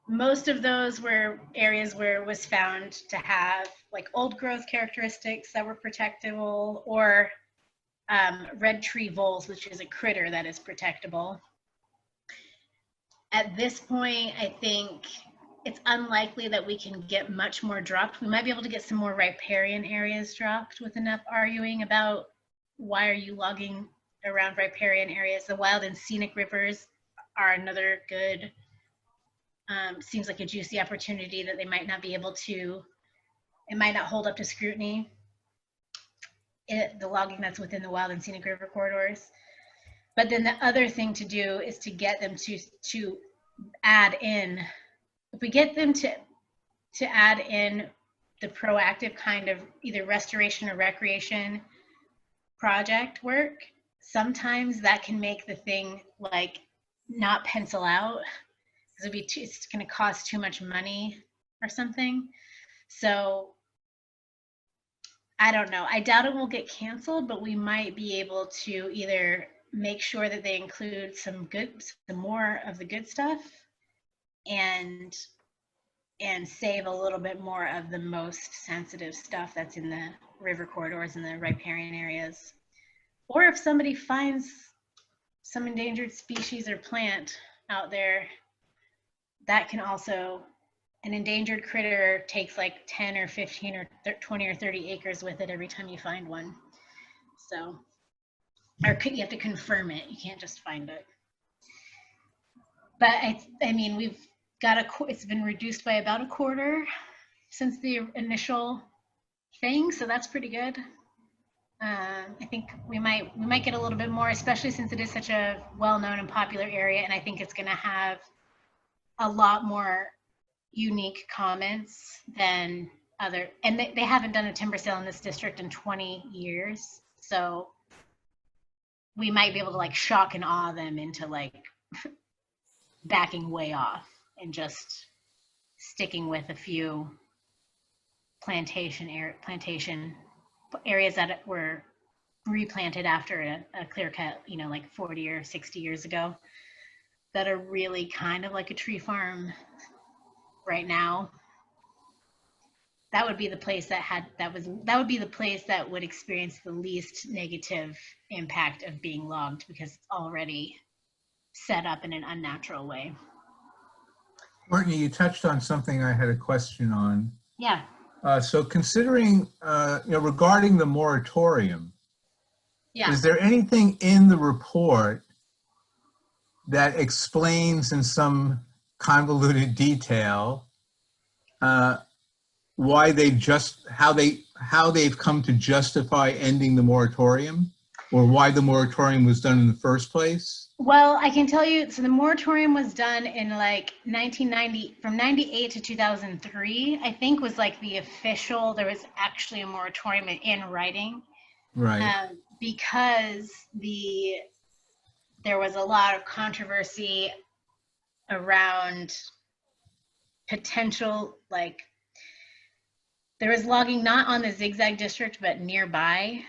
Most of those were areas where it was found to have like old growth characteristics that were protectable, or red tree voles, which is a critter that is protectable. At this point, I think it's unlikely that we can get much more dropped. We might be able to get some more riparian areas dropped with enough arguing about why are you logging around riparian areas. The wild and scenic rivers are another good, seems like a juicy opportunity that they might not be able to, it might not hold up to scrutiny. The logging that's within the wild and scenic river corridors. But then the other thing to do is to get them to add in, if we get them to add in the proactive kind of either restoration or recreation project work, sometimes that can make the thing like not pencil out because it's going to cost too much money or something. So I don't know. I doubt it will get canceled, but we might be able to either make sure that they include some more of the good stuff and save a little bit more of the most sensitive stuff that's in the river corridors and the riparian areas. Or if somebody finds some endangered species or plant out there, that can also, an endangered critter takes like 10 or 15 or 20 or 30 acres with it every time you find one. So, or you have to confirm it. You can't just find it. But I mean, we've got it's been reduced by about a quarter since the initial thing. So that's pretty good. I think we might get a little bit more, especially since it is such a well-known and popular area. And I think it's going to have a lot more unique comments than other, and they haven't done a timber sale in this district in 20 years. So we might be able to like shock and awe them into like backing way off and just sticking with a few plantation areas that were replanted after a clear cut, you know, like 40 or 60 years ago, that are really kind of like a tree farm right now. That would be the place that would be the place that would experience the least negative impact of being logged because it's already set up in an unnatural way. Courtney, you touched on something I had a question on. Yeah. So considering, regarding the moratorium, Yeah. is there anything in the report that explains in some convoluted detail why how they've come to justify ending the moratorium, or why the moratorium was done in the first place? Well, I can tell you, so the moratorium was done in like 1990, from 98 to 2003, I think was like the official, there was actually a moratorium in writing. Right. Because there was a lot of controversy around potential, like, there was logging not on the Zigzag District, but nearby,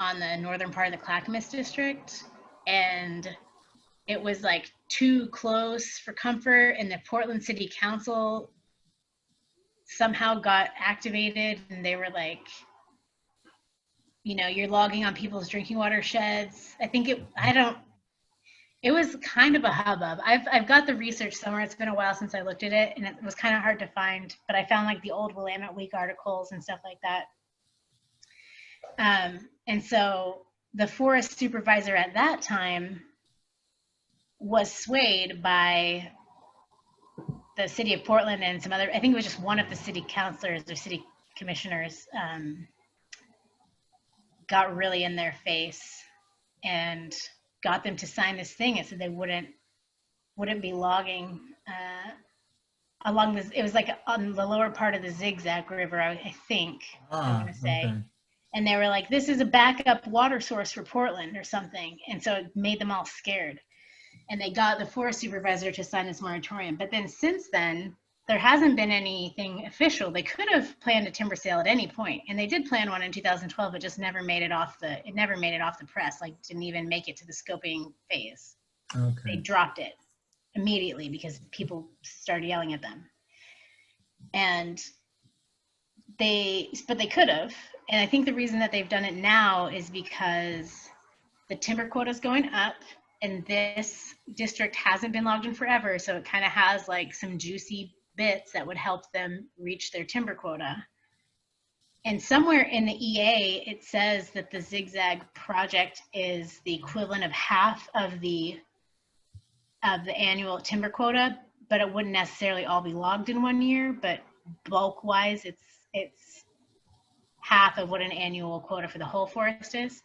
on the northern part of the Clackamas District. And it was like too close for comfort, and the Portland City Council somehow got activated, and they were like, you know, you're logging on people's drinking water sheds. I think it was kind of a hubbub. I've got the research somewhere. It's been a while since I looked at it, and it was kind of hard to find, but I found like the old Willamette Week articles and stuff like that. And so the forest supervisor at that time was swayed by the city of Portland and some other, I think it was just one of the city councilors or city commissioners, got really in their face and got them to sign this thing. It said they wouldn't be logging along this. It was like on the lower part of the Zigzag River, I think. I want to say. Okay. And they were like, this is a backup water source for Portland or something. And so it made them all scared. And they got the forest supervisor to sign this moratorium. But then since then, there hasn't been anything official. They could have planned a timber sale at any point, and they did plan one in 2012. It just never made it off the press. Like, didn't even make it to the scoping phase. Okay. They dropped it immediately because people started yelling at them. But they could have. And I think the reason that they've done it now is because the timber quota is going up, and this district hasn't been logged in forever. So it kind of has like some juicy bits that would help them reach their timber quota. And somewhere in the EA, it says that the Zigzag project is the equivalent of half of the annual timber quota, but it wouldn't necessarily all be logged in 1 year, but bulk wise, it's half of what an annual quota for the whole forest is.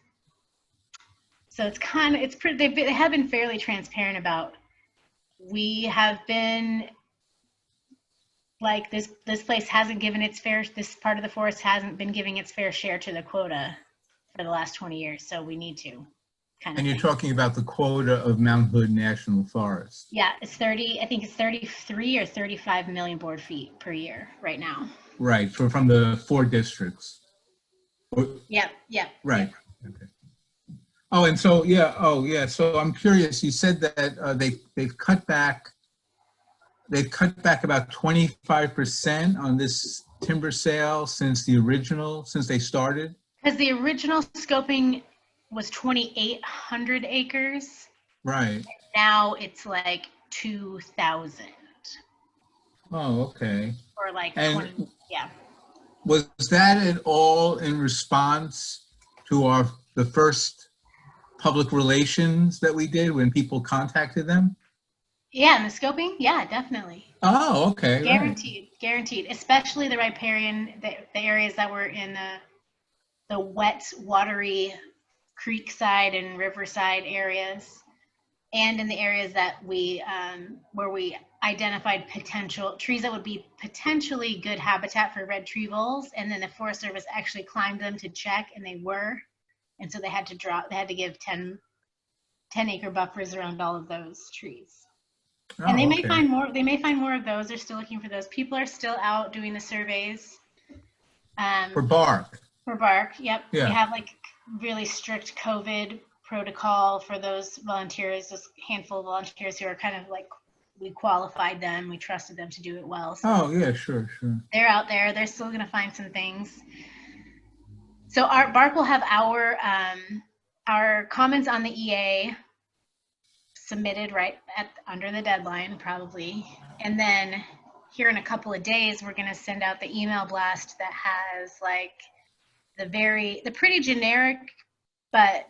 So it's kind of, they have been fairly transparent about, we have been, like, this place hasn't given its fair, this part of the forest hasn't been giving its fair share to the quota for the last 20 years, so we need to. And you're talking about the quota of Mount Hood National Forest. Yeah, it's 30, I think it's 33 or 35 million board feet per year right now. Right, from the 4 districts. Yep. Right, okay. Oh, and so, so I'm curious, you said that they've cut back about 25% on this timber sale since they started? Because the original scoping was 2,800 acres. Right. Now it's like 2,000. Oh, okay. Or like and 20, yeah. Was that at all in response to the first public relations that we did when people contacted them? Yeah, and the scoping, yeah, definitely. Oh, okay. Guaranteed. Especially the riparian, the areas that were in the wet, watery creekside and riverside areas, and in the areas that we where we identified potential trees that would be potentially good habitat for red tree voles, and then the Forest Service actually climbed them to check, and they were, and so they had to give 10 acre buffers around all of those trees. Oh, and they may okay. find more. They may find more of those. They're still looking for those. People are still out doing the surveys. For bark. For bark, yep. Yeah. We have like really strict COVID protocol for those volunteers, this handful of volunteers who are kind of like, we qualified them, we trusted them to do it well. So Oh, yeah, sure. they're out there. They're still going to find some things. So our bark will have our comments on the EA submitted right under the deadline, probably. And then here in a couple of days, we're going to send out the email blast that has like the pretty generic but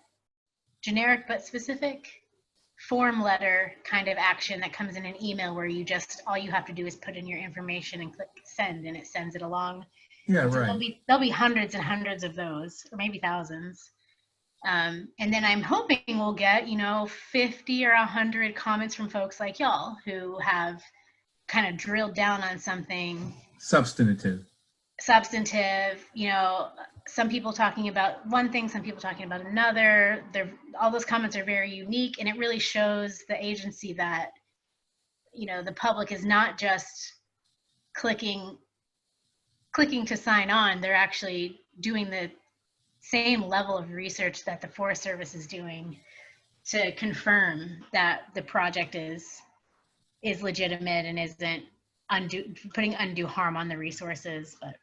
specific form letter kind of action that comes in an email where all you have to do is put in your information and click send, and it sends it along. Yeah, So right. there'll be hundreds and hundreds of those, or maybe thousands. And then I'm hoping we'll get, 50 or 100 comments from folks like y'all who have kind of drilled down on something Substantive, some people talking about one thing, some people talking about another. All those comments are very unique, and it really shows the agency that, the public is not just clicking to sign on. They're actually doing the same level of research that the Forest Service is doing to confirm that the project is legitimate and isn't putting undue harm on the resources. But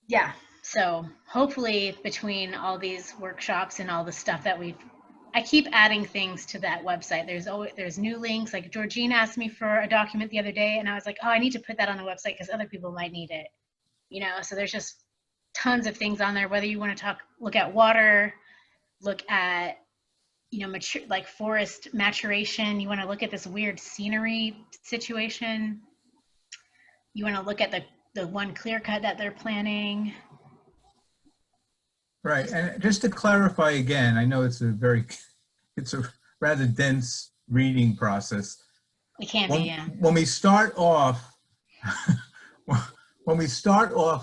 yeah, so hopefully between all these workshops and all the stuff that I keep adding things to that website. There's new links. Like Georgine asked me for a document the other day, and I was like, oh, I need to put that on the website because other people might need it. So there's just tons of things on there, whether you want to look at water, look at, like forest maturation, you want to look at this weird scenery situation, you want to look at the one clear cut that they're planning. right. And just to clarify again, I know it's a rather dense reading process. It can be, yeah. When we start off,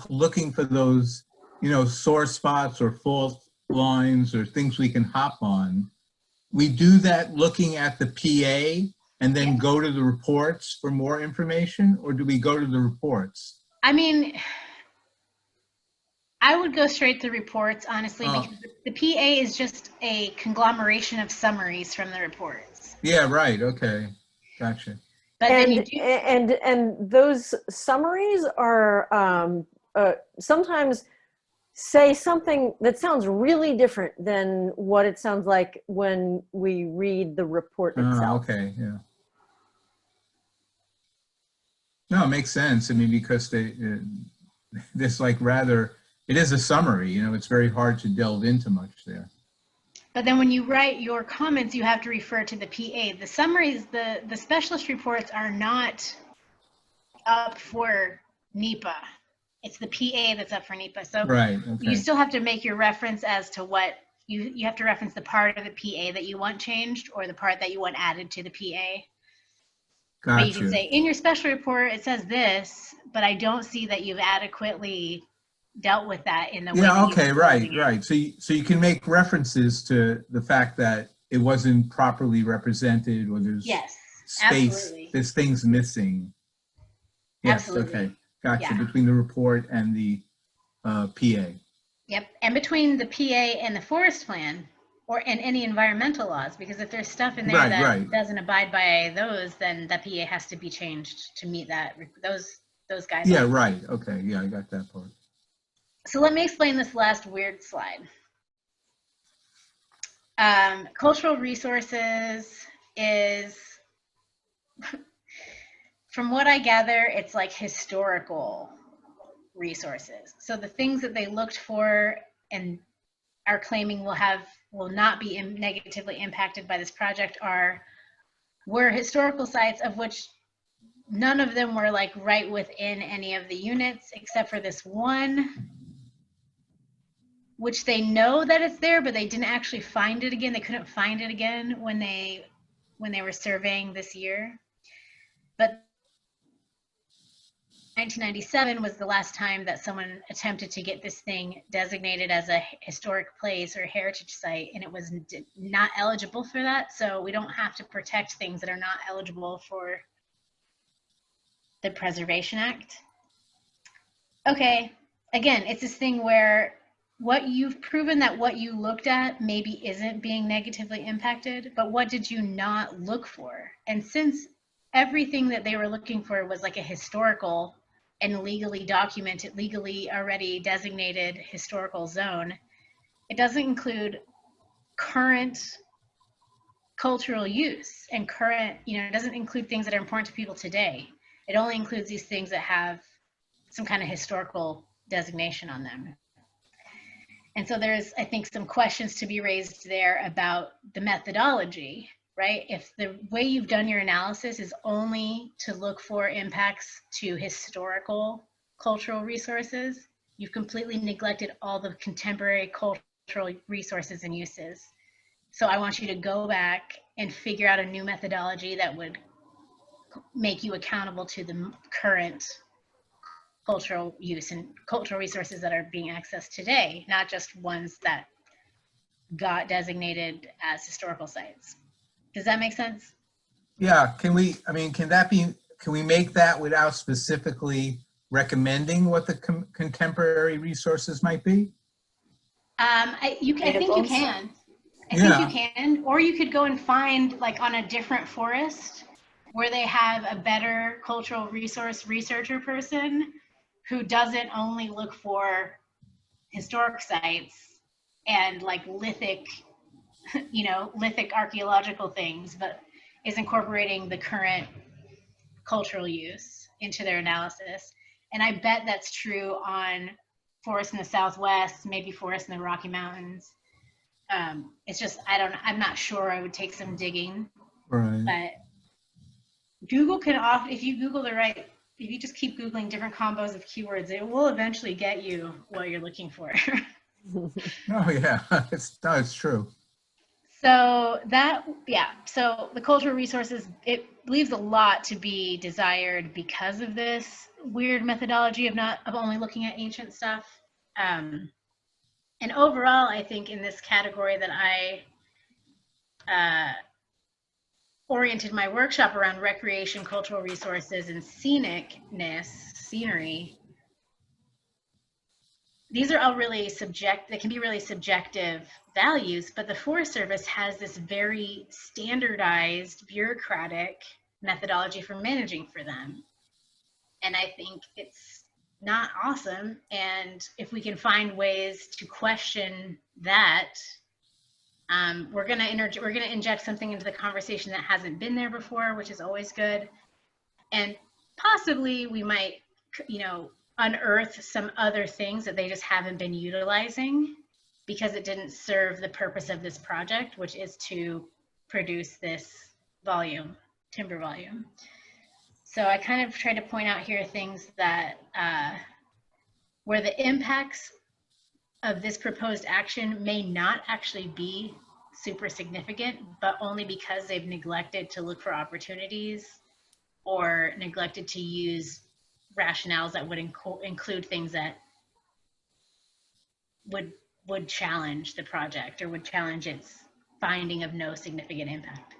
looking for those, sore spots or fault lines or things we can hop on, we do that looking at the PA and then go to the reports for more information, or do we go to the reports? I mean, I would go straight to reports, honestly, because the PA is just a conglomeration of summaries from the reports. Yeah, right. Okay. Gotcha. But and those summaries are sometimes say something that sounds really different than what it sounds like when we read the report itself. Okay, yeah. No, it makes sense. I mean, because this like rather, it is a summary, you know, it's very hard to delve into much there. But then when you write your comments, you have to refer to the PA. The summaries, the specialist reports are not up for NEPA. It's the PA that's up for NEPA. So Right, you okay. still have to make your reference as to what you have to reference the part of the PA that you want changed or the part that you want added to the PA. But you can Gotcha. say, in your special report, it says this, but I don't see that you've adequately dealt with that in the way Yeah, that okay, you've right, right. So you can make references to the fact that it wasn't properly represented, or there's Yes, space, absolutely. there's things missing. Yes, Absolutely. okay, gotcha, Yeah. between the report and the PA. Yep. And between the PA and the forest plan or and any environmental laws, because if there's stuff in there Right, that right. doesn't abide by those, then the PA has to be changed to meet that those guidelines. Yeah, right, okay, yeah, I got that part. So let me explain this last weird slide. Cultural resources is, from what I gather, it's like historical resources. So the things that they looked for and are claiming will not be negatively impacted by this project were historical sites, of which none of them were like right within any of the units except for this one, which they know that it's there, but they didn't actually find it again. They couldn't find it again when they were surveying this year. But 1997 was the last time that someone attempted to get this thing designated as a historic place or heritage site, and it was not eligible for that. So we don't have to protect things that are not eligible for the Preservation Act. Okay, again, it's this thing where what you've proven that what you looked at maybe isn't being negatively impacted, but what did you not look for? And since everything that they were looking for was like a historical and legally documented, legally already designated historical zone, it doesn't include current cultural use and current, it doesn't include things that are important to people today. It only includes these things that have some kind of historical designation on them. And so there's, I think, some questions to be raised there about the methodology, right? If the way you've done your analysis is only to look for impacts to historical cultural resources, you've completely neglected all the contemporary cultural resources and uses. So I want you to go back and figure out a new methodology that would make you accountable to the current cultural use and cultural resources that are being accessed today, not just ones that got designated as historical sites. Does that make sense? Yeah, can we make that without specifically recommending what the contemporary resources might be? I think you can. I think you can. Or you could go and find, like, on a different forest where they have a better cultural resource researcher person who doesn't only look for historic sites and like lithic archaeological things, but is incorporating the current cultural use into their analysis. And I bet that's true on forests in the Southwest, maybe forests in the Rocky Mountains. It's just, I'm not sure. I would take some digging. Right. But Google can if you just keep Googling different combos of keywords, it will eventually get you what you're looking for. Oh yeah, it's true. So so the cultural resources, it leaves a lot to be desired because of this weird methodology of only looking at ancient stuff. And overall, I think in this category that I oriented my workshop around recreation, cultural resources, and scenery, these are all really they can be really subjective values, but the Forest Service has this very standardized bureaucratic methodology for managing for them. And I think it's not awesome. And if we can find ways to question that, we're gonna inject something into the conversation that hasn't been there before, which is always good. And possibly we might, unearth some other things that they just haven't been utilizing because it didn't serve the purpose of this project, which is to produce this volume, timber volume. So I kind of try to point out here things that where the impacts of this proposed action may not actually be super significant, but only because they've neglected to look for opportunities or neglected to use rationales that would include things that would challenge the project or would challenge its finding of no significant impact.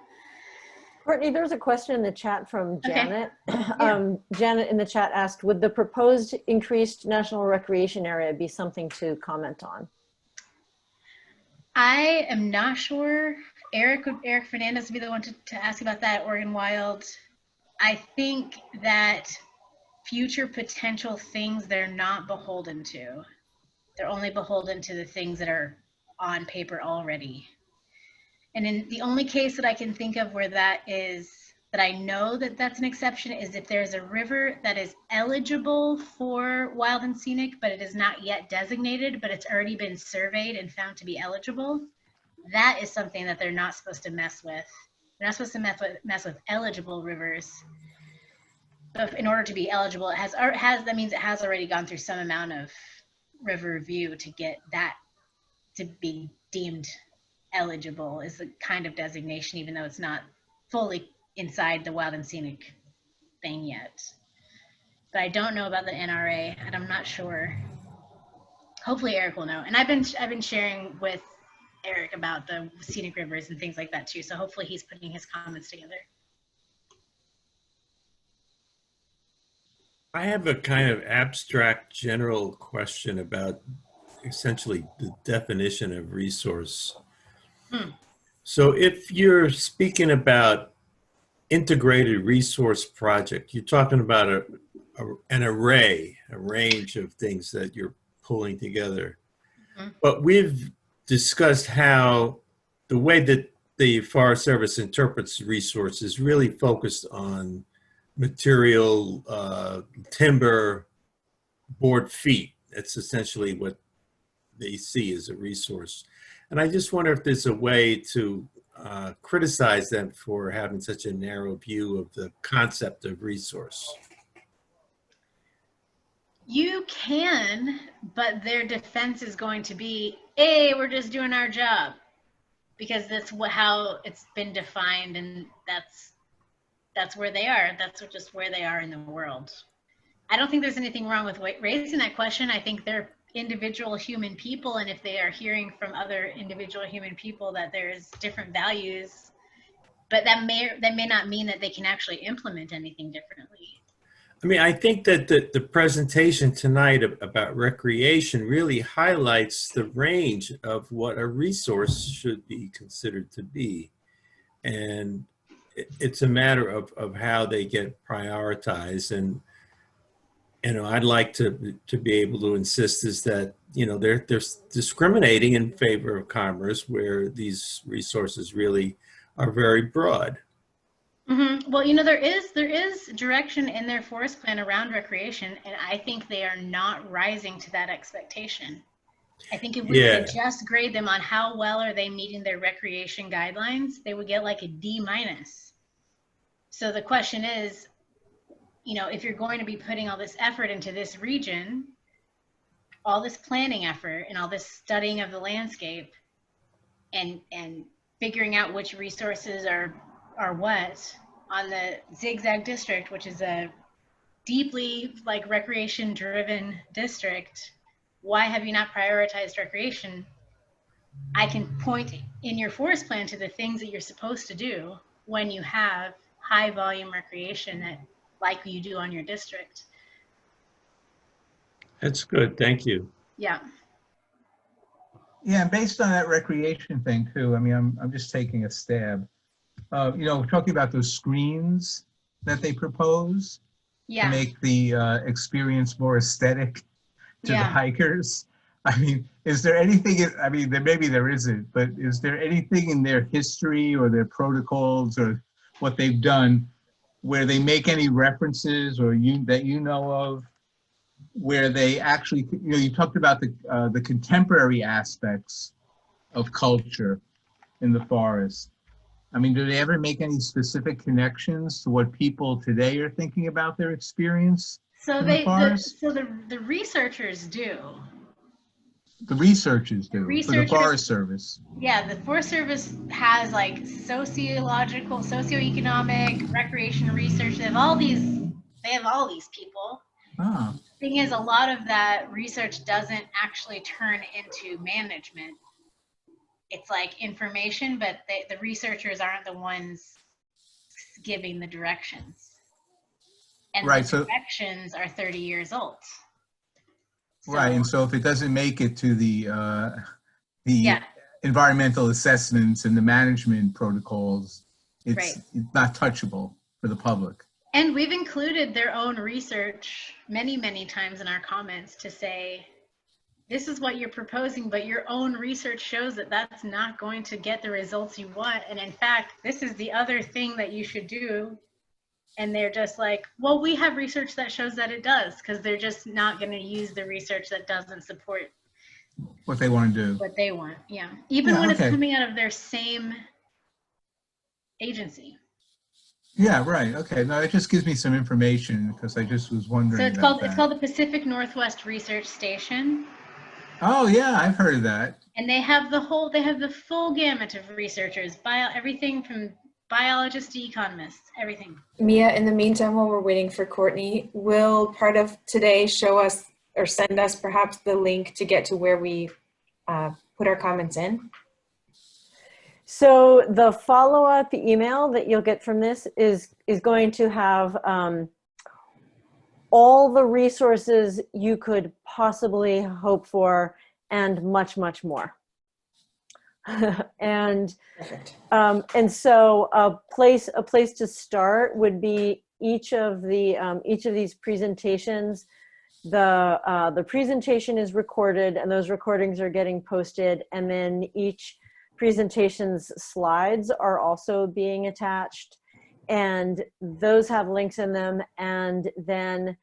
Courtney, there's a question in the chat from Janet. Okay. Yeah. Janet in the chat asked, would the proposed increased national recreation area be something to comment on? I am not sure. Eric Fernandez would be the one to ask about that, Oregon Wild. I think that future potential things they're not beholden to. They're only beholden to the things that are on paper already. And in the only case that I can think of where that I know that that's an exception is if there's a river that is eligible for wild and scenic, but it is not yet designated, but it's already been surveyed and found to be eligible. That is something that they're not supposed to mess with. They're not supposed to mess with eligible rivers. But in order to be eligible, that means it has already gone through some amount of river review to get that to be deemed eligible is the kind of designation, even though it's not fully inside the wild and scenic thing yet. But I don't know about the NRA, and I'm not sure. Hopefully Eric will know. And I've been sharing with Eric about the scenic rivers and things like that too. So hopefully he's putting his comments together. I have a kind of abstract general question about essentially the definition of resource. So if you're speaking about integrated resource project, you're talking about an array, a range of things that you're pulling together. But we've discussed how the way that the Forest Service interprets resource is really focused on material, timber, board feet. That's essentially what they see as a resource. And I just wonder if there's a way to criticize them for having such a narrow view of the concept of resource. You can, but their defense is going to be, hey, we're just doing our job. Because that's how it's been defined, and that's where they are. That's just where they are in the world. I don't think there's anything wrong with raising that question. I think they're individual human people, and if they are hearing from other individual human people that there's different values, but that may not mean that they can actually implement anything differently. I mean, I think that the presentation tonight about recreation really highlights the range of what a resource should be considered to be. And it's a matter of how they get prioritized. And, I'd like to be able to insist is that, they're discriminating in favor of commerce where these resources really are very broad. Mm-hmm. Well, there is direction in their forest plan around recreation, and I think they are not rising to that expectation. I think if we were to just grade them on how well are they meeting their recreation guidelines, they would get like a D-. So the question is, if you're going to be putting all this effort into this region, all this planning effort and all this studying of the landscape and figuring out which resources are what on the Zigzag District, which is a deeply recreation driven district, why have you not prioritized recreation? I can point in your forest plan to the things that you're supposed to do when you have high volume recreation that like you do on your district. That's good, thank you. Yeah. Yeah, and based on that recreation thing too, I'm just taking a stab. We're talking about those screens that they propose to make the experience more aesthetic to the hikers. Is there anything, maybe there isn't, but is there anything in their history or their protocols or what they've done where they make any references or that you know of, where they actually, you talked about the contemporary aspects of culture in the forest. I mean, do they ever make any specific connections to what people today are thinking about their experience So in the forest? the researchers do. The researchers do, for the Researchers, Forest Service. yeah, the Forest Service has like sociological, socioeconomic, recreation research. They have all these people. Ah, Thing is, a lot of that research doesn't actually turn into management. It's like information, but the researchers aren't the ones giving the directions. And right. the directions are 30 years old. So, Right, and so if it doesn't make it to the yeah, environmental assessments and the management protocols, it's not touchable for the public. and we've included their own research many, many times in our comments to say, this is what you're proposing, but your own research shows that that's not going to get the results you want. And in fact, this is the other thing that you should do. And they're just like, well, we have research that shows that it does, because they're just not going to use the research that doesn't support What they want to do. what they want. Yeah. Even when it's coming out of their same agency. Yeah, right. Okay. No, it just gives me some information because I just was wondering. So it's called the Pacific Northwest Research Station. Oh yeah, I've heard of that. And they have the full gamut of researchers, everything from biologists to economists, everything. Mia, in the meantime, while we're waiting for Courtney, will part of today show us or send us perhaps the link to get to where we put our comments in? So the follow-up email that you'll get from this is going to have all the resources you could possibly hope for and much, much more. And so a place to start would be each of these presentations. The presentation is recorded, and those recordings are getting posted, and then each presentation's slides are also being attached, and those have links in them. And then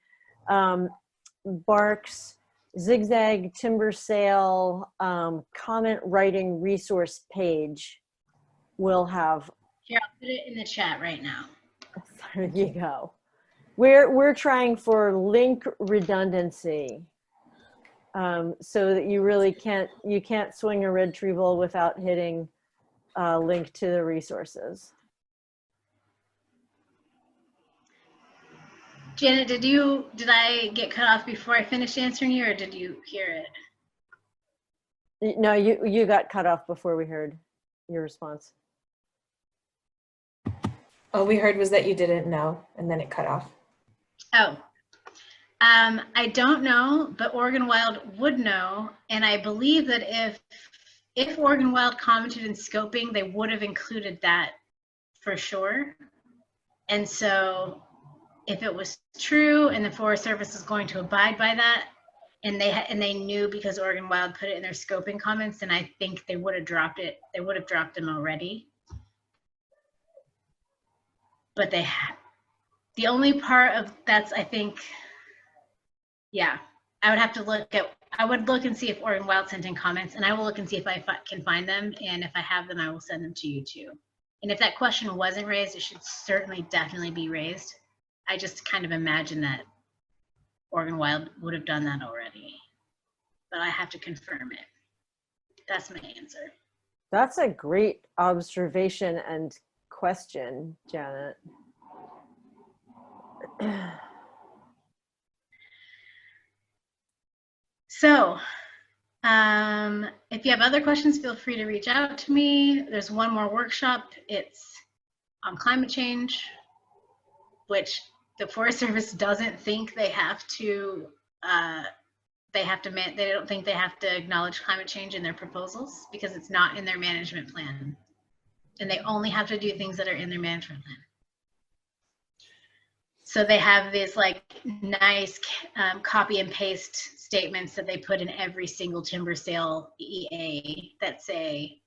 Bark's Zigzag Timber Sale comment writing resource page will have. Here, I'll put it in the chat right now. There you go. We're trying for link redundancy, so that you really can't swing a retrieval without hitting a link to the resources. Janet, did I get cut off before I finished answering you, or did you hear it? No, you got cut off before we heard your response. All we heard was that you didn't know, and then it cut off. Oh, I don't know, but Oregon Wild would know, and I believe that if Oregon Wild commented in scoping, they would have included that for sure. And so, if it was true, and the Forest Service is going to abide by that, and they knew because Oregon Wild put it in their scoping comments, then I think they would have dropped it. They would have dropped them already. But the only part of that's, I think, yeah, I would have to I would look and see if Oregon Wild sent in comments, and I will look and see if I can find them, and if I have them, I will send them to you too. And if that question wasn't raised, it should definitely be raised. I just kind of imagine that Oregon Wild would have done that already, but I have to confirm it. That's my answer. That's a great observation and question, Janet. So, if you have other questions, feel free to reach out to me. There's one more workshop. It's on climate change, which the Forest Service doesn't think they have to. They don't think they have to acknowledge climate change in their proposals because it's not in their management plan, and they only have to do things that are in their management plan. So they have these like nice copy and paste statements that they put in every single timber sale EA that say,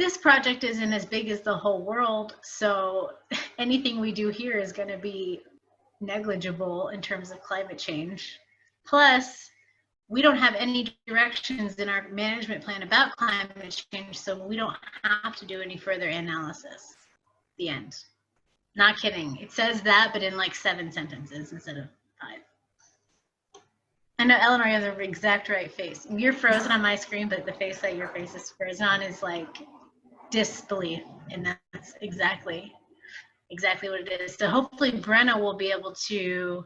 this project isn't as big as the whole world, so anything we do here is going to be negligible in terms of climate change. Plus, we don't have any directions in our management plan about climate change, so we don't have to do any further analysis. The end. Not kidding. It says that, but in like 7 sentences instead of 5. I know, Eleanor, you have the exact right face. You're frozen on my screen, but the face that your face is frozen on is like disbelief, and that's exactly what it is. So hopefully Brenna will be able to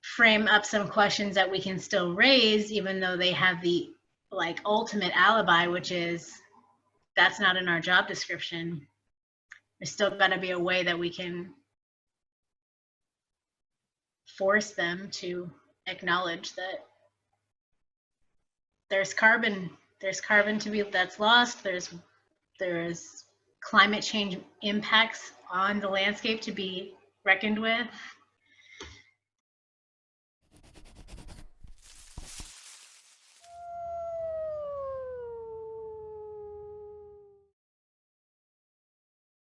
frame up some questions that we can still raise, even though they have the like ultimate alibi, which is that's not in our job description. There's still got to be a way that we can force them to acknowledge that there's carbon to be that's lost. There's climate change impacts on the landscape to be reckoned with.